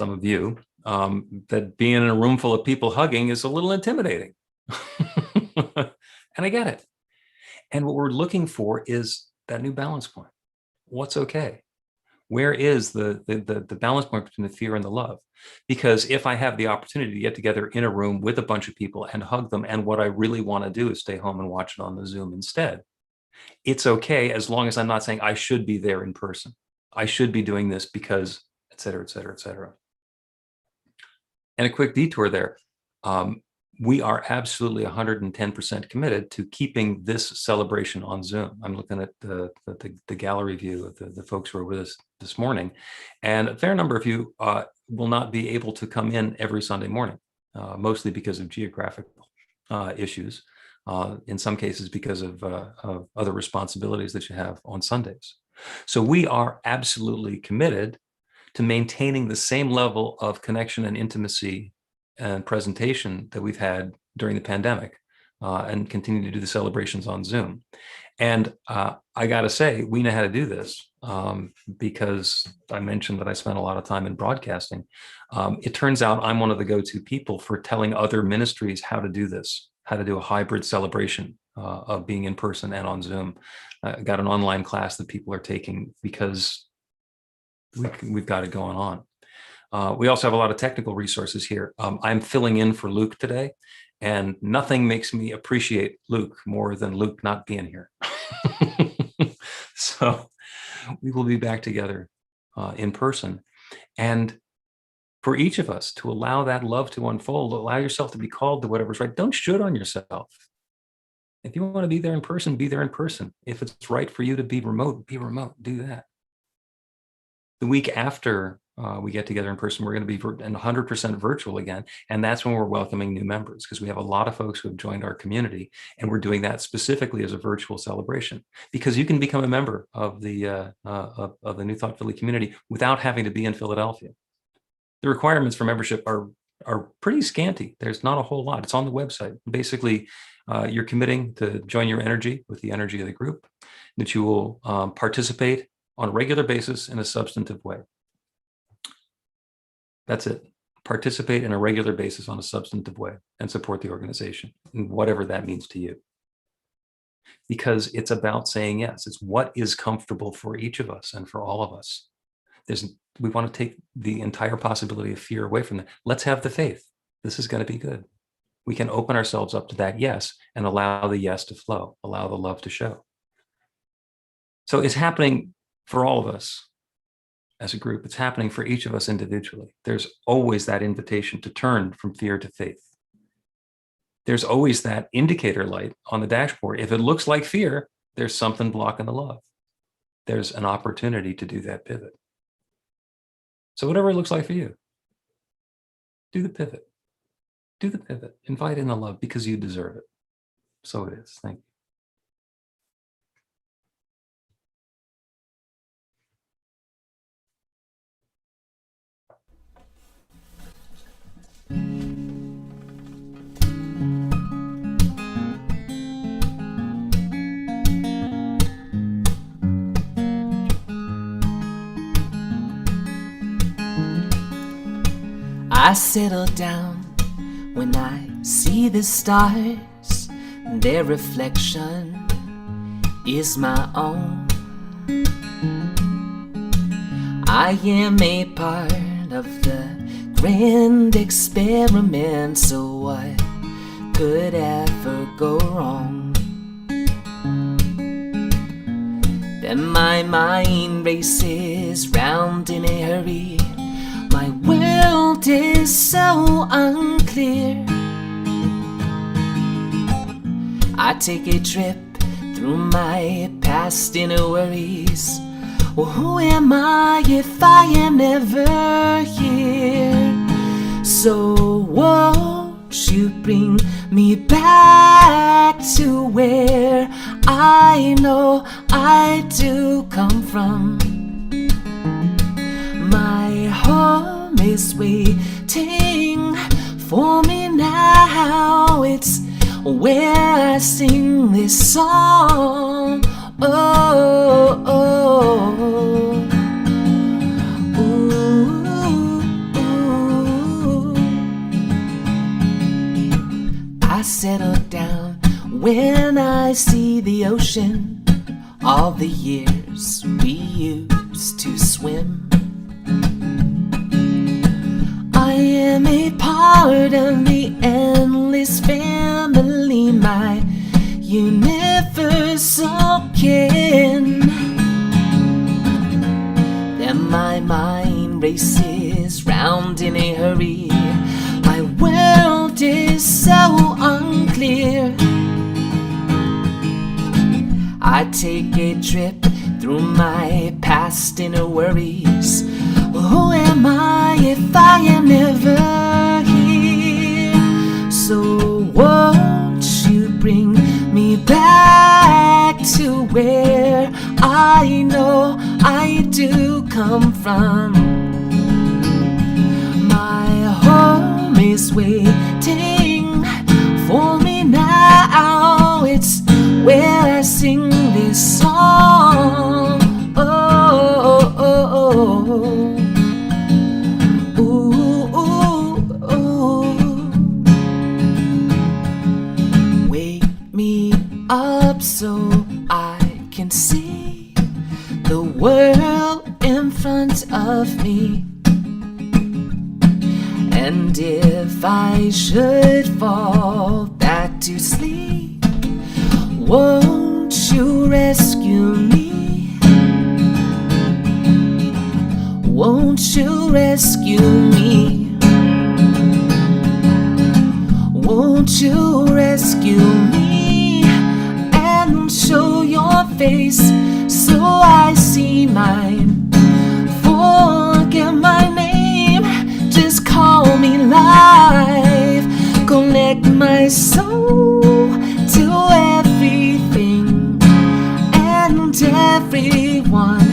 of you, that being in a room full of people hugging is a little intimidating. And I get it. And what we're looking for is that new balance point. What's okay? Where is the balance point between the fear and the love? Because if I have the opportunity to get together in a room with a bunch of people and hug them, and what I really want to do is stay home and watch it on the Zoom instead, it's okay, as long as I'm not saying I should be there in person. I should be doing this because, et cetera, et cetera, et cetera. And a quick detour there. We are absolutely 110% committed to keeping this celebration on Zoom. I'm looking at the gallery view of the folks who are with us this morning, and a fair number of you will not be able to come in every Sunday morning, mostly because of geographical issues, in some cases because of other responsibilities that you have on Sundays. So we are absolutely committed to maintaining the same level of connection and intimacy and presentation that we've had during the pandemic, and continue to do the celebrations on Zoom. And I got to say, we know how to do this, because I mentioned that I spent a lot of time in broadcasting. It turns out I'm one of the go-to people for telling other ministries how to do this, how to do a hybrid celebration of being in person and on Zoom. I got an online class that people are taking because we've got it going on. We also have a lot of technical resources here. I'm filling in for Luke today, and nothing makes me appreciate Luke more than Luke not being here. So we will be back together in person. And for each of us to allow that love to unfold, allow yourself to be called to whatever's right. Don't should on yourself. If you want to be there in person, be there in person. If it's right for you to be remote, do that. The week after we get together in person, we're going to be 100% virtual again. And that's when we're welcoming new members, because we have a lot of folks who have joined our community, and we're doing that specifically as a virtual celebration, because you can become a member of the New Thought Philly community without having to be in Philadelphia. The requirements for membership are pretty scanty. There's not a whole lot. It's on the website. Basically, you're committing to join your energy with the energy of the group, that you will participate on a regular basis in a substantive way. That's it. Participate in a regular basis on a substantive way and support the organization, and whatever that means to you. Because it's about saying yes. It's what is comfortable for each of us and for all of us. We want to take the entire possibility of fear away from that. Let's have the faith. This is going to be good. We can open ourselves up to that yes and allow the yes to flow, allow the love to show. So it's happening for all of us as a group. It's happening for each of us individually. There's always that invitation to turn from fear to faith. There's always that indicator light on the dashboard. If it looks like fear, there's something blocking the love. There's an opportunity to do that pivot. So whatever it looks like for you, do the pivot. Do the pivot. Invite in the love, because you deserve it. So it is. Thank you. I settle down when I see the stars. Their reflection is my own. I am a part part of the grand experiment, so what could ever go wrong? Then my mind races round in a hurry. My world is so unclear. I take a trip through my past inner worries. Well, who am I if I am never here? So won't you bring me back to where I know I do come from? My home is waiting for me now. It's where I sing this song. Oh, oh, ooh, ooh. I settle down when I see the ocean, all the years we used to swim. I am a part of the endless family, my universal kin. Then my mind races round in a hurry. My world is so unclear. I take a trip through my past inner worries. Who am I if I am never here? So won't you bring me back to where I know I do come from? My home is waiting for me now. It's where I sing this song. Oh, oh, oh, oh. Up so I can see the world in front of me. And if I should fall back to sleep, won't you rescue me? Won't you rescue me? Won't you rescue me? Show your face so I see mine. Forget my name, just call me life. Connect my soul to everything and everyone.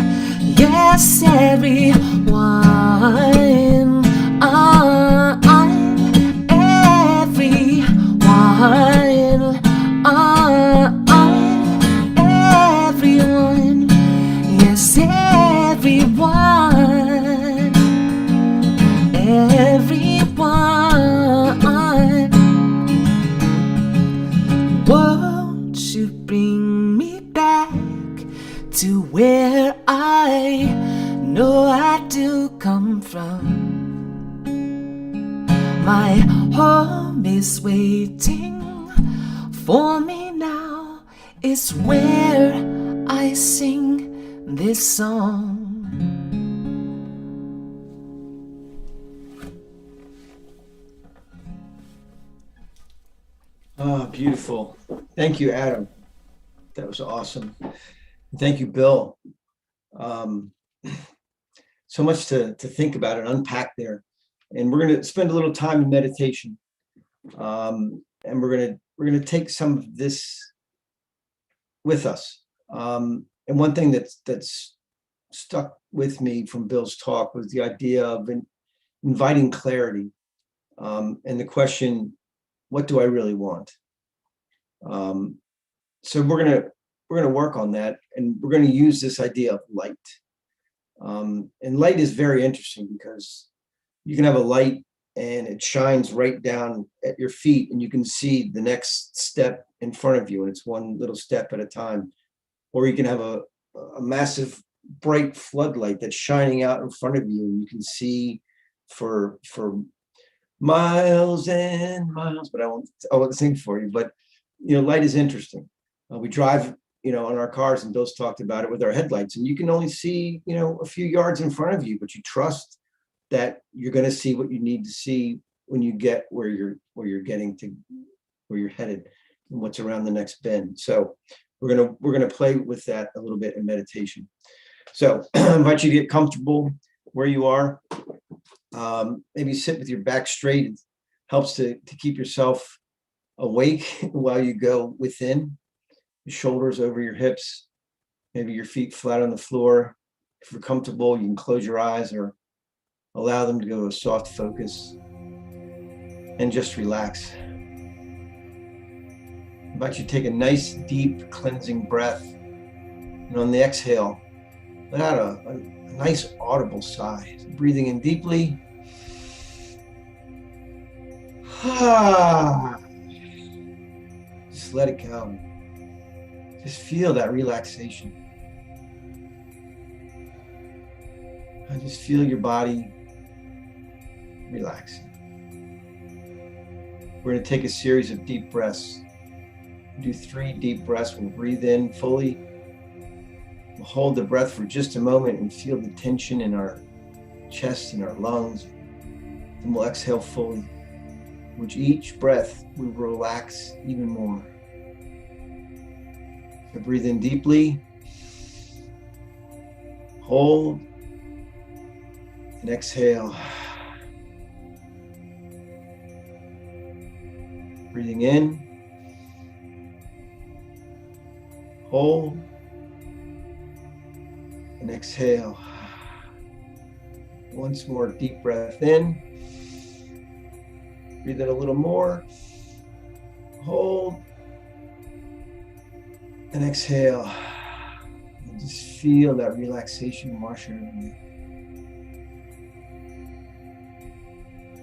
Yes, everyone. Everyone. Yes, everyone. Everyone. Won't you bring me back to where I know I do come from? My home is waiting for me now. It's where I sing this song. Oh, beautiful. Thank you, Adam. That was awesome. Thank you, Bill. So much to think about and unpack there. And we're going to spend a little time in meditation. And we're going to take some of this with us. And one thing that's stuck with me from Bill's talk was the idea of inviting clarity, and the question, what do I really want? So we're gonna work on that, and we're going to use this idea of light. And light is very interesting because you can have a light and it shines right down at your feet, and you can see the next step in front of you, and it's one little step at a time. Or you can have a massive bright floodlight that's shining out in front of you, and you can see for miles and miles, but I won't sing for you. But light is interesting. We drive, on our cars, and Bill's talked about it with our headlights, and you can only see, a few yards in front of you, but you trust that you're going to see what you need to see when you get where you're getting to, where you're headed, and what's around the next bend. So we're gonna play with that a little bit in meditation. So I invite you to get comfortable where you are. Maybe sit with your back straight. It helps to keep yourself awake while you go within. Your shoulders over your hips, maybe your feet flat on the floor. If you're comfortable, you can close your eyes or allow them to go to a soft focus and just relax. I invite you to take a nice, deep, cleansing breath. And on the exhale, let out a nice audible sigh. So breathing in deeply. Just let it go. Just feel that relaxation. And just feel your body relaxing. We're going to take a series of deep breaths. Do 3 deep breaths. We'll breathe in fully. We'll hold the breath for just a moment and feel the tension in our chest and our lungs. Then we'll exhale fully. With each breath, we relax even more. So breathe in deeply. Hold. And exhale. Breathing in. Hold. And exhale. Once more, deep breath in. Breathe in a little more. Hold. And exhale. And just feel that relaxation wash over you.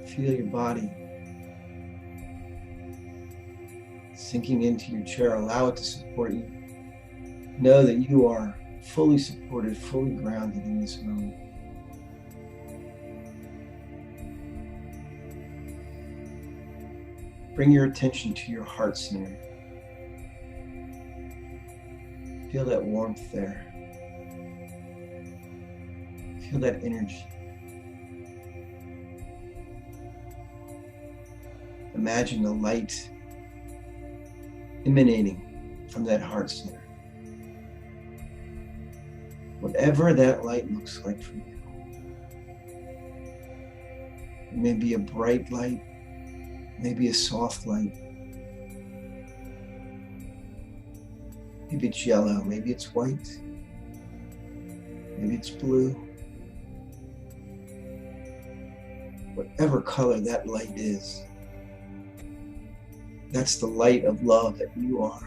Feel your body sinking into your chair. Allow it to support you. Know that you are fully supported, fully grounded in this moment. Bring your attention to your heart center. Feel that warmth there. Feel that energy. Imagine the light emanating from that heart center. Whatever that light looks like for you. It may be a bright light, maybe a soft light. Maybe it's yellow, maybe it's white, maybe it's blue. Whatever color that light is, that's the light of love that you are.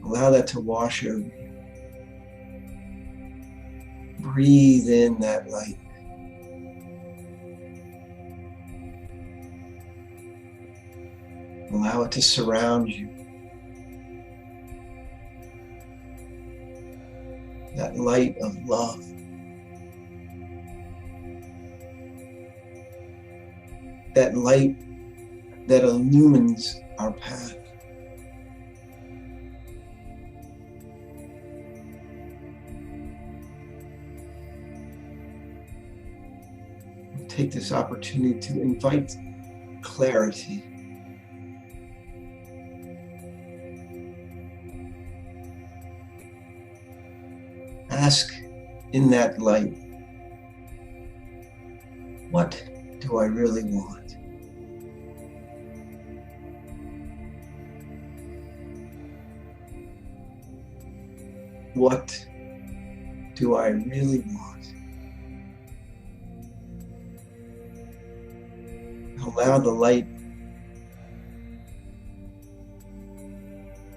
Allow that to wash over you. Breathe in that light. Allow it to surround you. That light of love. That light that illumines our path. We'll take this opportunity to invite clarity. Ask in that light, what do I really want? What do I really want? Allow the light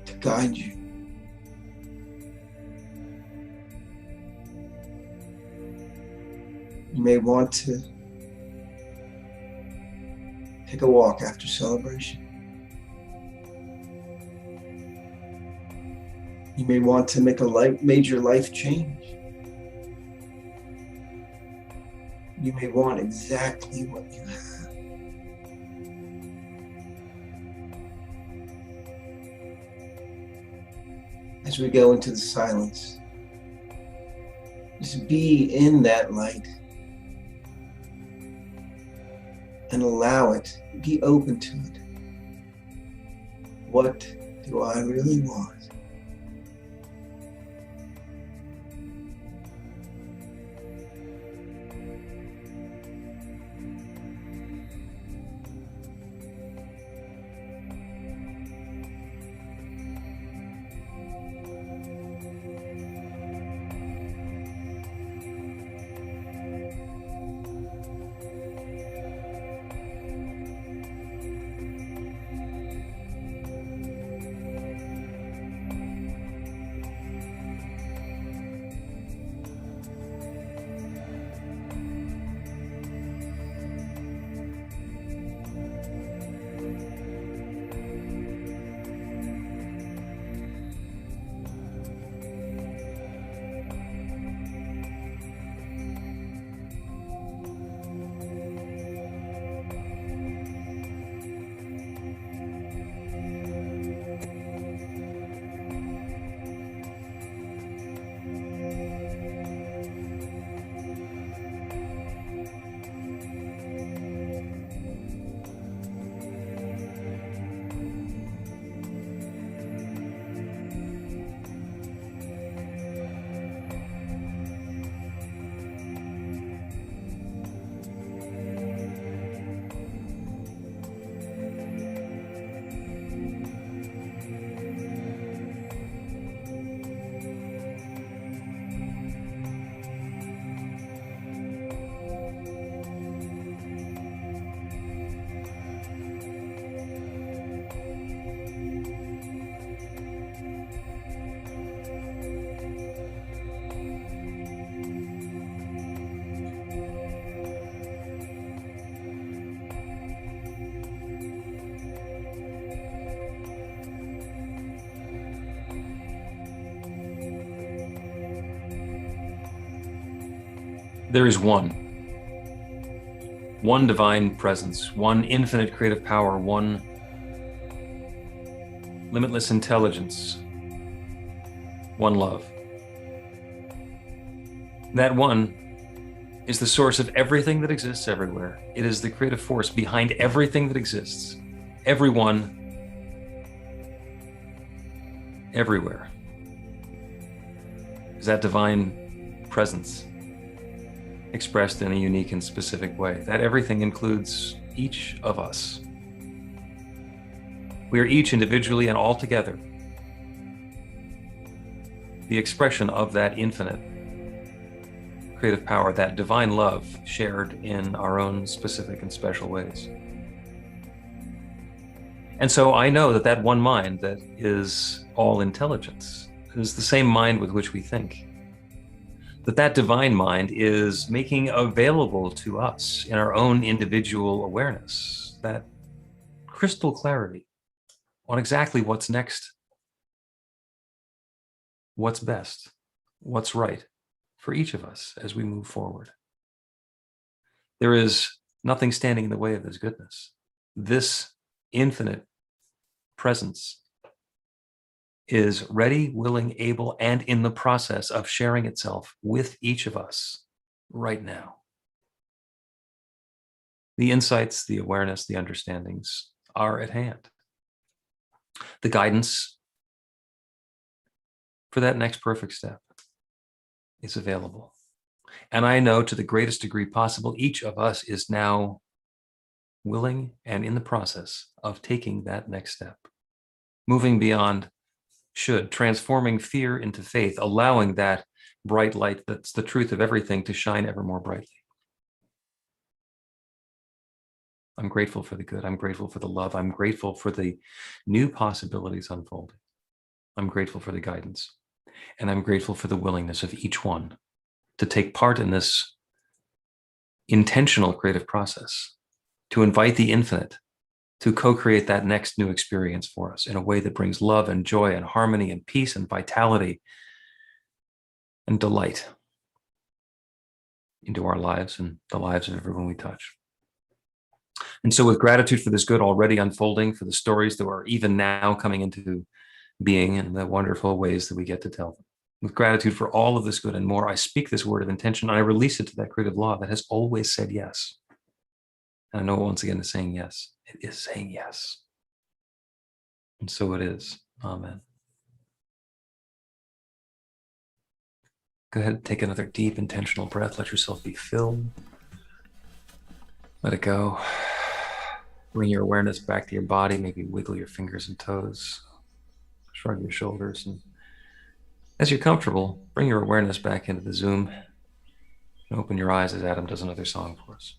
to guide you. You may want to take a walk after celebration. You may want to make a major life change. You may want exactly what you have. As we go into the silence, just be in that light and allow it, be open to it. What do I really want? There is one divine presence, one infinite creative power, one limitless intelligence, one love. That one is the source of everything that exists everywhere. It is the creative force behind everything that exists. Everyone, everywhere, is that divine presence expressed in a unique and specific way. That everything includes each of us. We are each individually and all together the expression of that infinite creative power, that divine love shared in our own specific and special ways. And so I know that that one mind that is all intelligence is the same mind with which we think. That divine mind is making available to us in our own individual awareness that crystal clarity on exactly what's next, what's best, what's right for each of us as we move forward. There is nothing standing in the way of this goodness. This infinite presence is ready, willing, able, and in the process of sharing itself with each of us right now. The insights, the awareness, the understandings are at hand. The guidance for that next perfect step is available. And I know to the greatest degree possible, each of us is now willing and in the process of taking that next step, moving beyond should, transforming fear into faith, allowing that bright light that's the truth of everything to shine ever more brightly. I'm grateful for the good. I'm grateful for the love. I'm grateful for the new possibilities unfolding. I'm grateful for the guidance. And I'm grateful for the willingness of each one to take part in this intentional creative process, to invite the infinite to co-create that next new experience for us in a way that brings love and joy and harmony and peace and vitality and delight. into our lives and the lives of everyone we touch. And so with gratitude for this good already unfolding, for the stories that are even now coming into being and the wonderful ways that we get to tell them, with gratitude for all of this good and more, I speak this word of intention and I release it to that creative law that has always said yes. And I know once again is saying yes. It is saying yes. And so it is. Amen. Go ahead and take another deep, intentional breath. Let yourself be filled. Let it go. Bring your awareness back to your body. Maybe wiggle your fingers and toes. Shrug your shoulders. And as you're comfortable, bring your awareness back into the Zoom. And open your eyes as Adam does another song for us.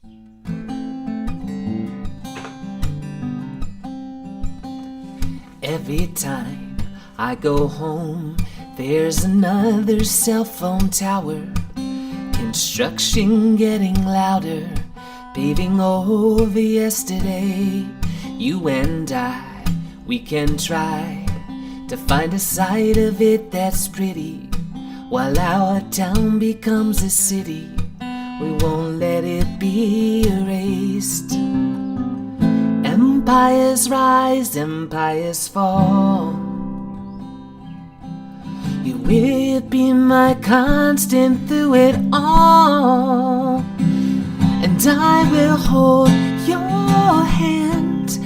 Every time I go home, there's another cell phone tower. Construction getting louder, paving over yesterday. You and I, we can try to find a side of it that's pretty. While our town becomes a city, we won't let it be erased. Empires rise, empires fall. You will be my constant through it all. And I will hold your hand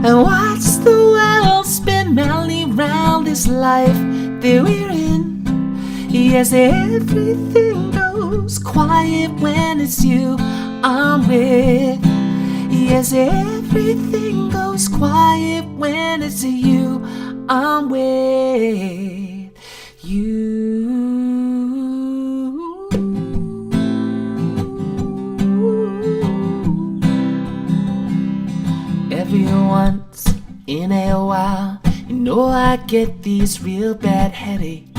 and watch the world spin merrily round this life that we're in. Yes, everything goes quiet when it's you I'm with. Yes, everything goes quiet when it's you I'm with. You. Every once in a while, you know I get these real bad headaches.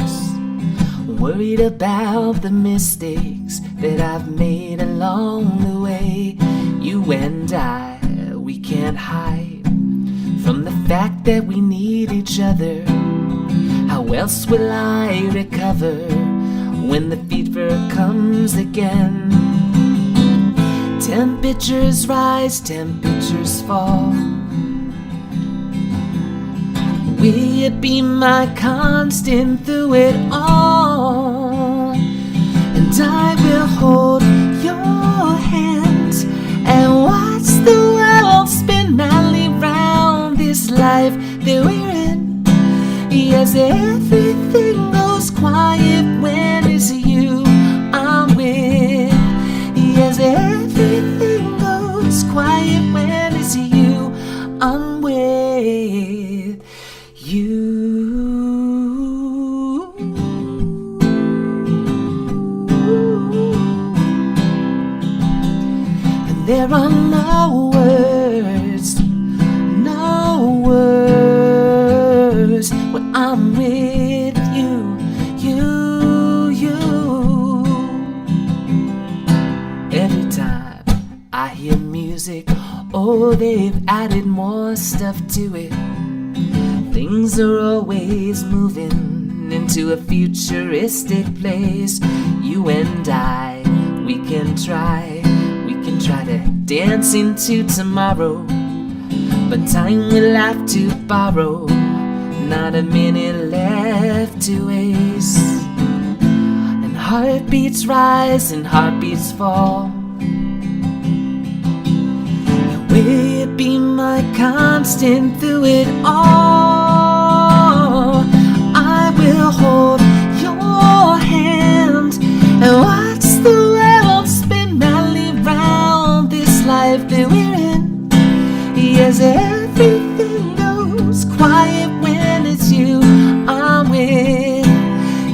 Worried about the mistakes that I've made along the way. You and I, we can't hide from the fact that we need each other. How else will I recover when the fever comes again? Temperatures rise, temperatures fall. Will you be my constant through it all? And I will hold your hand and watch the world spin merrily round this life that we're in. Yes, everything goes quiet when it's you I'm with. Yes, everything goes quiet when it's you I'm with. You. And there are no words when I'm with you. Every time I hear music, oh, they've added more stuff to it. Things are always moving into a futuristic place. You and I, we can try to dance into tomorrow, but time will have to borrow. Not a minute left to waste. And heartbeats rise and heartbeats fall. And will you be my constant through it all? I will hold your hand and watch the world spin merrily round this life that we're in. Yes, everything goes quiet when it's you I'm with.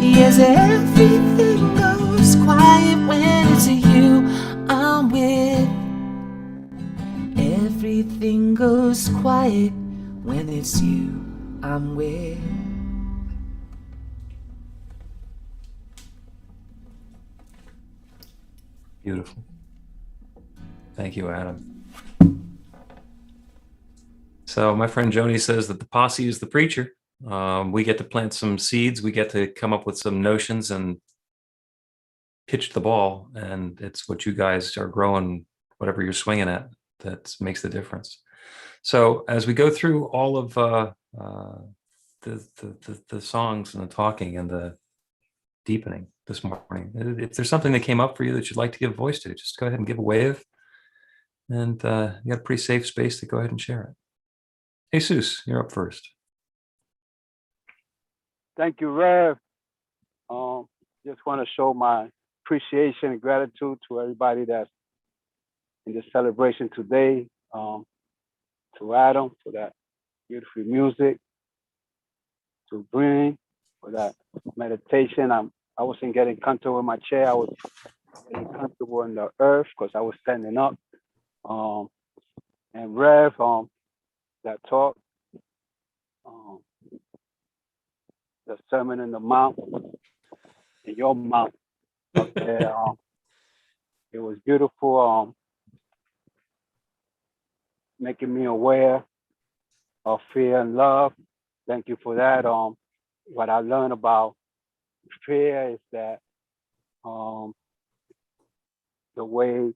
Yes, everything goes quiet when it's you I'm with. Everything goes quiet when it's you I'm with. Beautiful. Thank you, Adam. So my friend Joni says that the posse is the preacher. We get to plant some seeds. We get to come up with some notions and pitched the ball, and it's what you guys are growing, whatever you're swinging at, that makes the difference. So as we go through all of the songs and the talking and the deepening this morning, if there's something that came up for you that you'd like to give voice to, just go ahead and give a wave, and you got a pretty safe space to go ahead and share it. Jesus, you're up first. Thank you, Rev. Just want to show my appreciation and gratitude to everybody that's in this celebration today. To Adam for that beautiful music, to Breen for that meditation. I wasn't getting comfortable in my chair. I was getting comfortable in the earth because I was standing up. And Rev, that talk, the Sermon in the Mount, in your mouth up there. It was beautiful, making me aware of fear and love. Thank you for that. What I learned about fear is that the way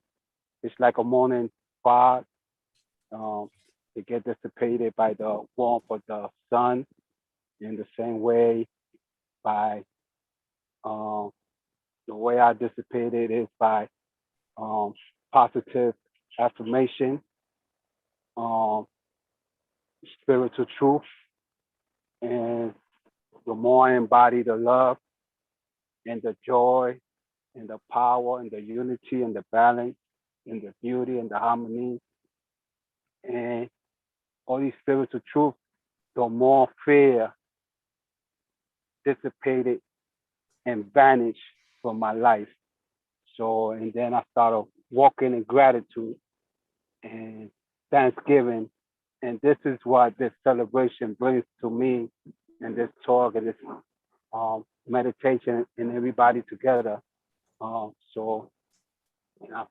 it's like a morning fog. It gets dissipated by the warmth of the sun. In the same way, by the way I dissipate it is by positive affirmation, spiritual truth, and the more I embody the love and the joy and the power and the unity and the balance and the beauty and the harmony and all these spiritual truths, the more fear dissipated and vanished from my life. So, and then I started walking in gratitude and thanksgiving. And this is what this celebration brings to me, and this talk and this meditation and everybody together. So, you know,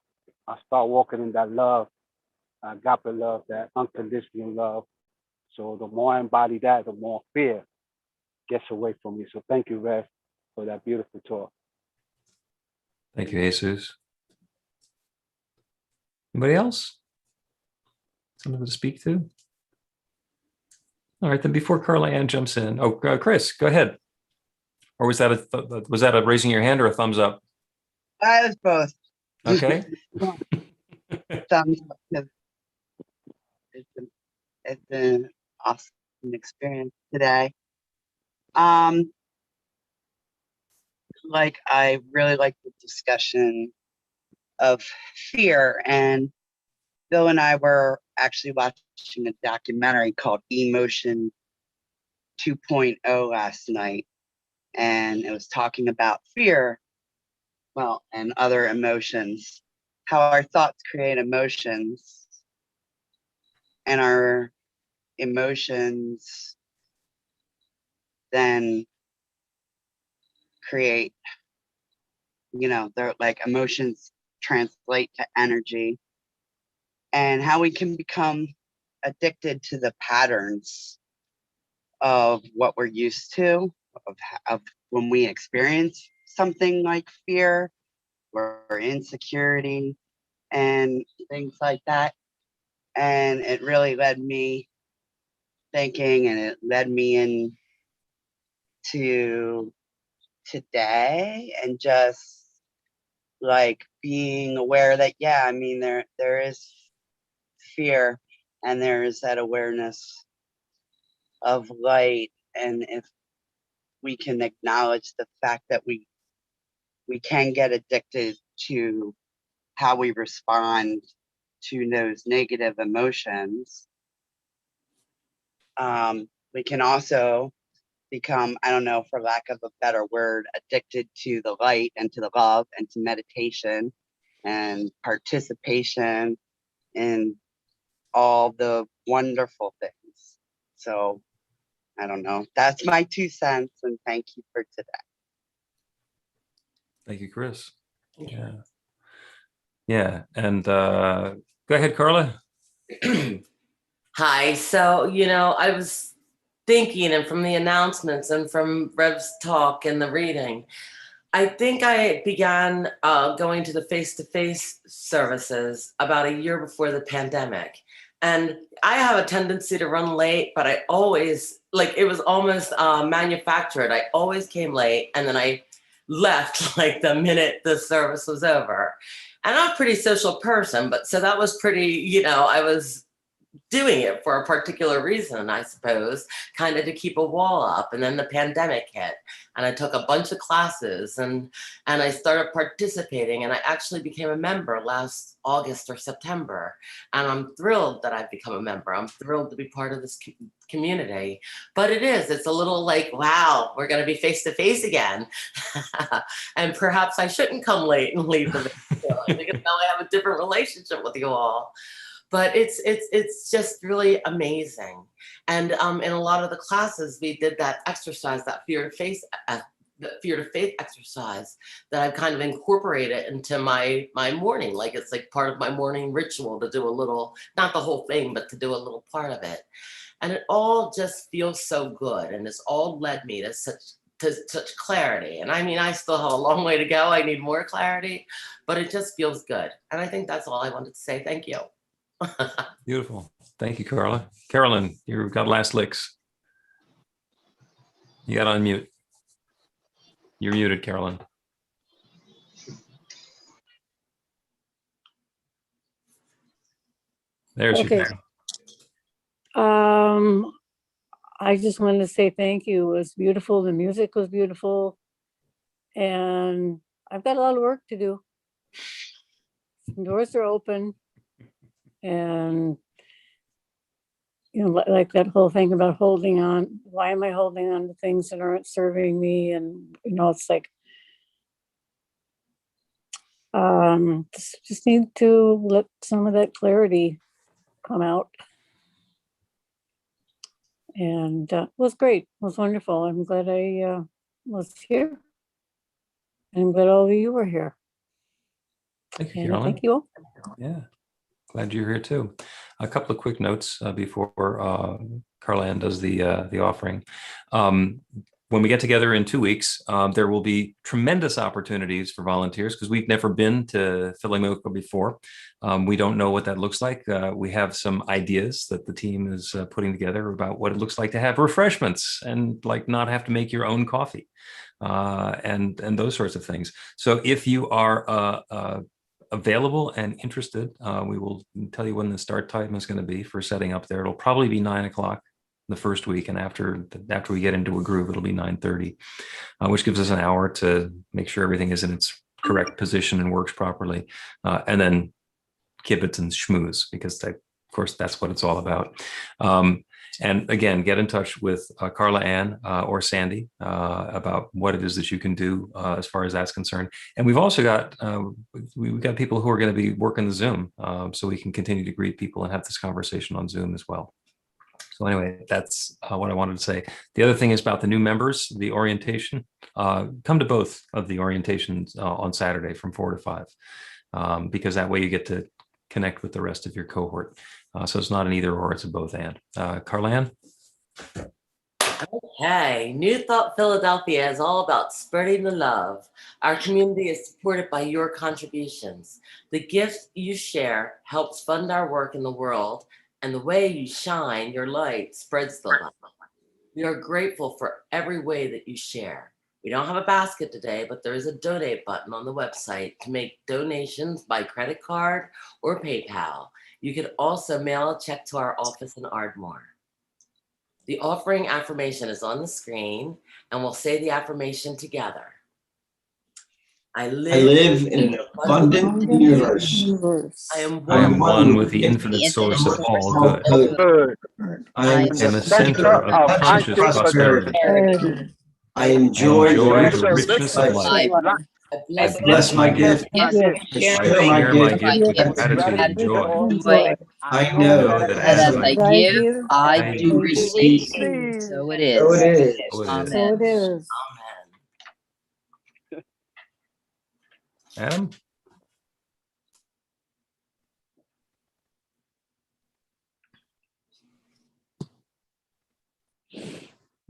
I start walking in that love, agape love, that unconditional love. So the more I embody that, the more fear gets away from me. So thank you, Rev, for that beautiful talk. Thank you, Jesus. Anybody else? Something to speak to? All right, then before Carla Ann jumps in, Chris, go ahead. Or was that a raising your hand or a thumbs up? I was both. Okay. Thumbs up, 'cause it's an awesome experience today. Like I really like the discussion of fear, and Bill and I were actually watching a documentary called Emotion 2.0 last night, and it was talking about fear, well, and other emotions, how our thoughts create emotions, and our emotions then create, they're like emotions translate to energy, and how we can become addicted to the patterns of what we're used to, of when we experience something like fear or insecurity and things like that. And it really led me thinking, and it led me into today, and just like being aware that, yeah, I mean, there is fear, and there is that awareness of light. And if we can acknowledge the fact that we can get addicted to how we respond to those negative emotions, we can also become, I don't know, for lack of a better word, addicted to the light and to the love and to meditation and participation in all the wonderful things. So I don't know. That's my 2 cents, and thank you for today. Thank you, Chris. Yeah. Yeah. And go ahead, Carla. Hi. So, I was thinking, and from the announcements and from Rev's talk and the reading, I think I began going to the face-to-face services about a year before the pandemic. And I have a tendency to run late, but I always, like, it was almost manufactured. I always came late, and then I left like the minute the service was over. And I'm a pretty social person, but so that was pretty, you know, I was doing it for a particular reason, I suppose, kind of to keep a wall up. And then the pandemic hit, and I took a bunch of classes, and I started participating, and I actually became a member last August or September. And I'm thrilled that I've become a member. I'm thrilled to be part of this community. But it's a little like, wow, we're going to be face to face again. And perhaps I shouldn't come late and leave the because now I have a different relationship with you all. But it's just really amazing. And in a lot of the classes, we did that exercise, that fear to faith exercise that I've kind of incorporated into my morning. Like it's like part of my morning ritual to do a little, not the whole thing, but to do a little part of it. And it all just feels so good. And it's all led me to such clarity. And I mean, I still have a long way to go. I need more clarity, but it just feels good. And I think that's all I wanted to say. Thank you. Beautiful. Thank you, Carla. Carolyn, you've got last licks. You got to unmute. You're muted, Carolyn. There she is. I just wanted to say thank you. It was beautiful. The music was beautiful. And I've got a lot of work to do. Doors are open. And, you know, like that whole thing about holding on. Why am I holding on to things that aren't serving me? And, you know, it's like, just need to let some of that clarity come out. And it was great. It was wonderful. I'm glad I was here. I'm glad all of you were here. Thank you, And Carolyn. thank you all. Yeah, glad you're here too. A couple of quick notes before Carla Ann does the offering. When we get together in 2 weeks, there will be tremendous opportunities for volunteers because we've never been to Philadelphia before. We don't know what that looks like. We have some ideas that the team is putting together about what it looks like to have refreshments and like not have to make your own coffee and those sorts of things. So if you are available and interested, we will tell you when the start time is going to be for setting up there. It'll probably be 9 o'clock the first week, and after we get into a groove, it'll be 9:30, which gives us an hour to make sure everything is in its correct position and works properly, and then kibitz and schmooze, because of course that's what it's all about. And again, get in touch with Carla Ann or Sandy about what it is that you can do as far as that's concerned. And we've also got we've got people who are going to be working the Zoom, so we can continue to greet people and have this conversation on Zoom as well. So anyway, that's what I wanted to say. The other thing is about the new members, the orientation. Come to both of the orientations on Saturday from 4 to 5, because that way you get to connect with the rest of your cohort. So it's not an either or, it's a both and. Carla Ann? Okay, New Thought Philadelphia is all about spreading the love. Our community is supported by your contributions. The gift you share helps fund our work in the world, and the way you shine your light spreads the love. We are grateful for every way that you share. We don't have a basket today, but there is a donate button on the website to make donations by credit card or PayPal. You can also mail a check to our office in Ardmore. The offering affirmation is on the screen, and we'll say the affirmation together. I live in an abundant universe. I am one with the infinite source of all good. I am in the center of conscious prosperity. I enjoy the richness of life. I bless my gift. I share my gift with gratitude and joy. I know that As I give, I I do do receive. So it is. So it is. So it is. Amen. So it is. Adam?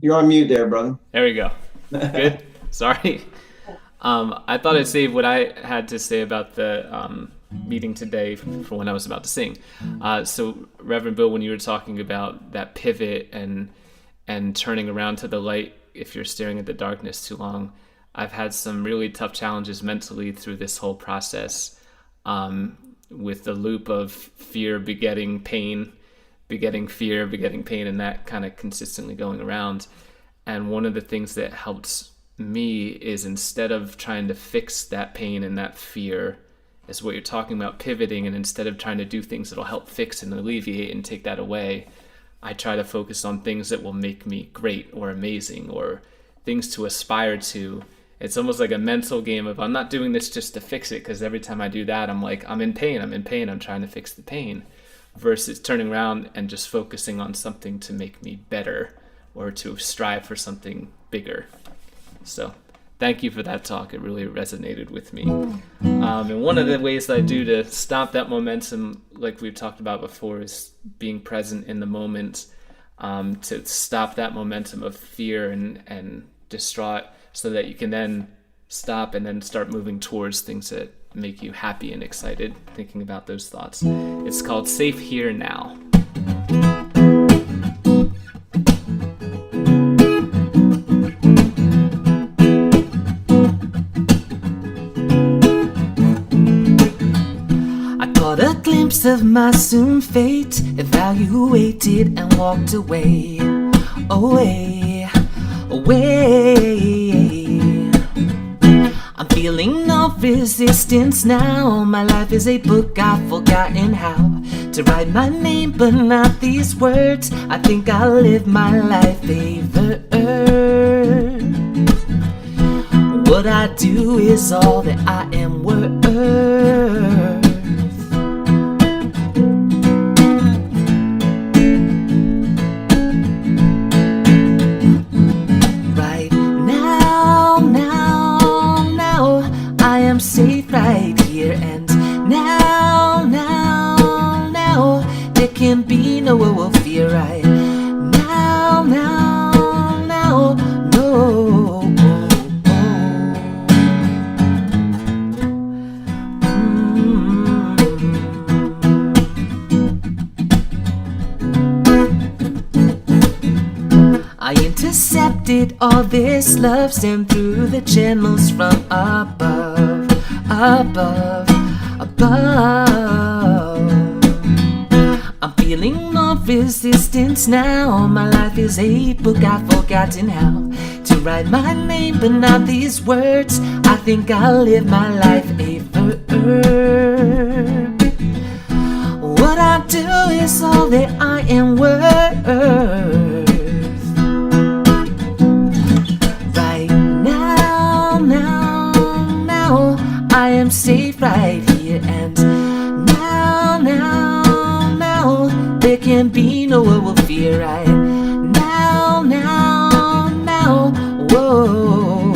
You're on mute there, brother. There we go. Good. Sorry. I thought I'd save what I had to say about the meeting today for when I was about to sing. So, Reverend Bill, when you were talking about that pivot and turning around to the light if you're staring at the darkness too long, I've had some really tough challenges mentally through this whole process, with the loop of fear begetting pain, begetting fear, begetting pain, and that kind of consistently going around. And one of the things that helped me is, instead of trying to fix that pain and that fear, is what you're talking about, pivoting, and instead of trying to do things that'll help fix and alleviate and take that away, I try to focus on things that will make me great or amazing, or things to aspire to. It's almost like a mental game of, I'm not doing this just to fix it, because every time I do that, I'm like, I'm in pain, I'm trying to fix the pain, versus turning around and just focusing on something to make me better or to strive for something bigger. So thank you for that talk. It really resonated with me. And one of the ways that I do to stop that momentum, like we've talked about before, is being present in the moment, to stop that momentum of fear and distraught, so that you can then stop and then start moving towards things that make you happy and excited, thinking about those thoughts. It's called Safe Here Now. I caught a glimpse of my soon fate, evaluated and walked away, away, away. I'm feeling no resistance now. My life is a book, I've forgotten how to write my name, but not these words. I think I'll live my life favored. What I do is all that I am worth. I'm safe right here and now, there can be no fear right now, no. I intercepted all this love sent through the channels from above, above. I'm feeling no resistance now. My life is a book, I've forgotten how to write my name, but not these words. I think I'll live my life a verb. What I do is all that I am worth. I am safe right here and now, there can be no fear right now, whoa.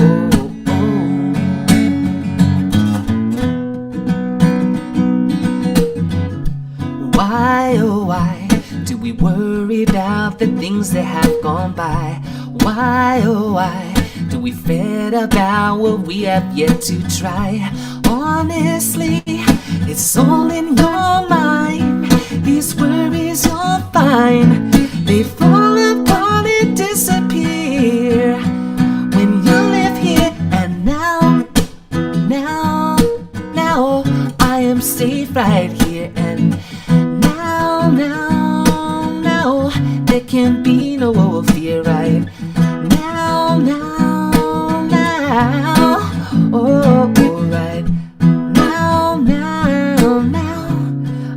Why, oh why, do we worry about the things that have gone by? Why, oh why, do we fret about what we have yet to try? Honestly, it's all in your mind. These worries are fine. They fall apart and disappear when you live here and now, I am safe right here and now, there can be no fear right now, oh, right now,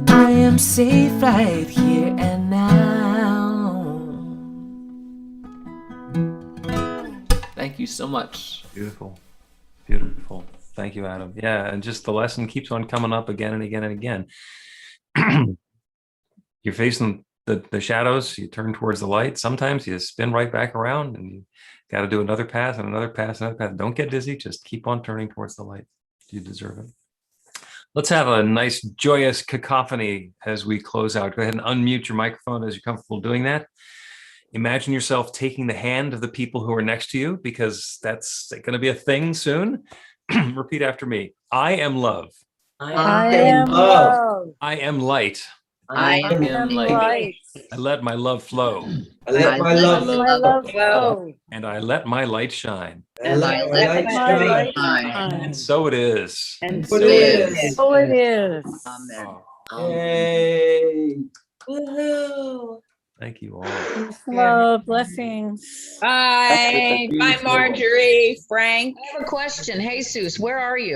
I am safe right here and now. Thank you so much. Beautiful. Beautiful. Thank you, Adam. Yeah, and just the lesson keeps on coming up again and again and again. You're facing the shadows, you turn towards the light. Sometimes you spin right back around and you got to do another pass and another pass, another pass. Don't get dizzy. Just keep on turning towards the light. You deserve it. Let's have a nice, joyous cacophony as we close out. Go ahead and unmute your microphone as you're comfortable doing that. Imagine yourself taking the hand of the people who are next to you, because that's going to be a thing soon. Repeat after me. I am love. I am love. I am light. I I am light. I let my love flow. I let my Let love my love flow. And I let my light shine. and I let let my light My light shine. shine. And so it is. And So so it it is. is. So it is. Amen. Yay. Woohoo! Thank you all. Peace, love, blessings. Bye. Bye, Marjorie, Frank. I have a question. Jesus, where are you?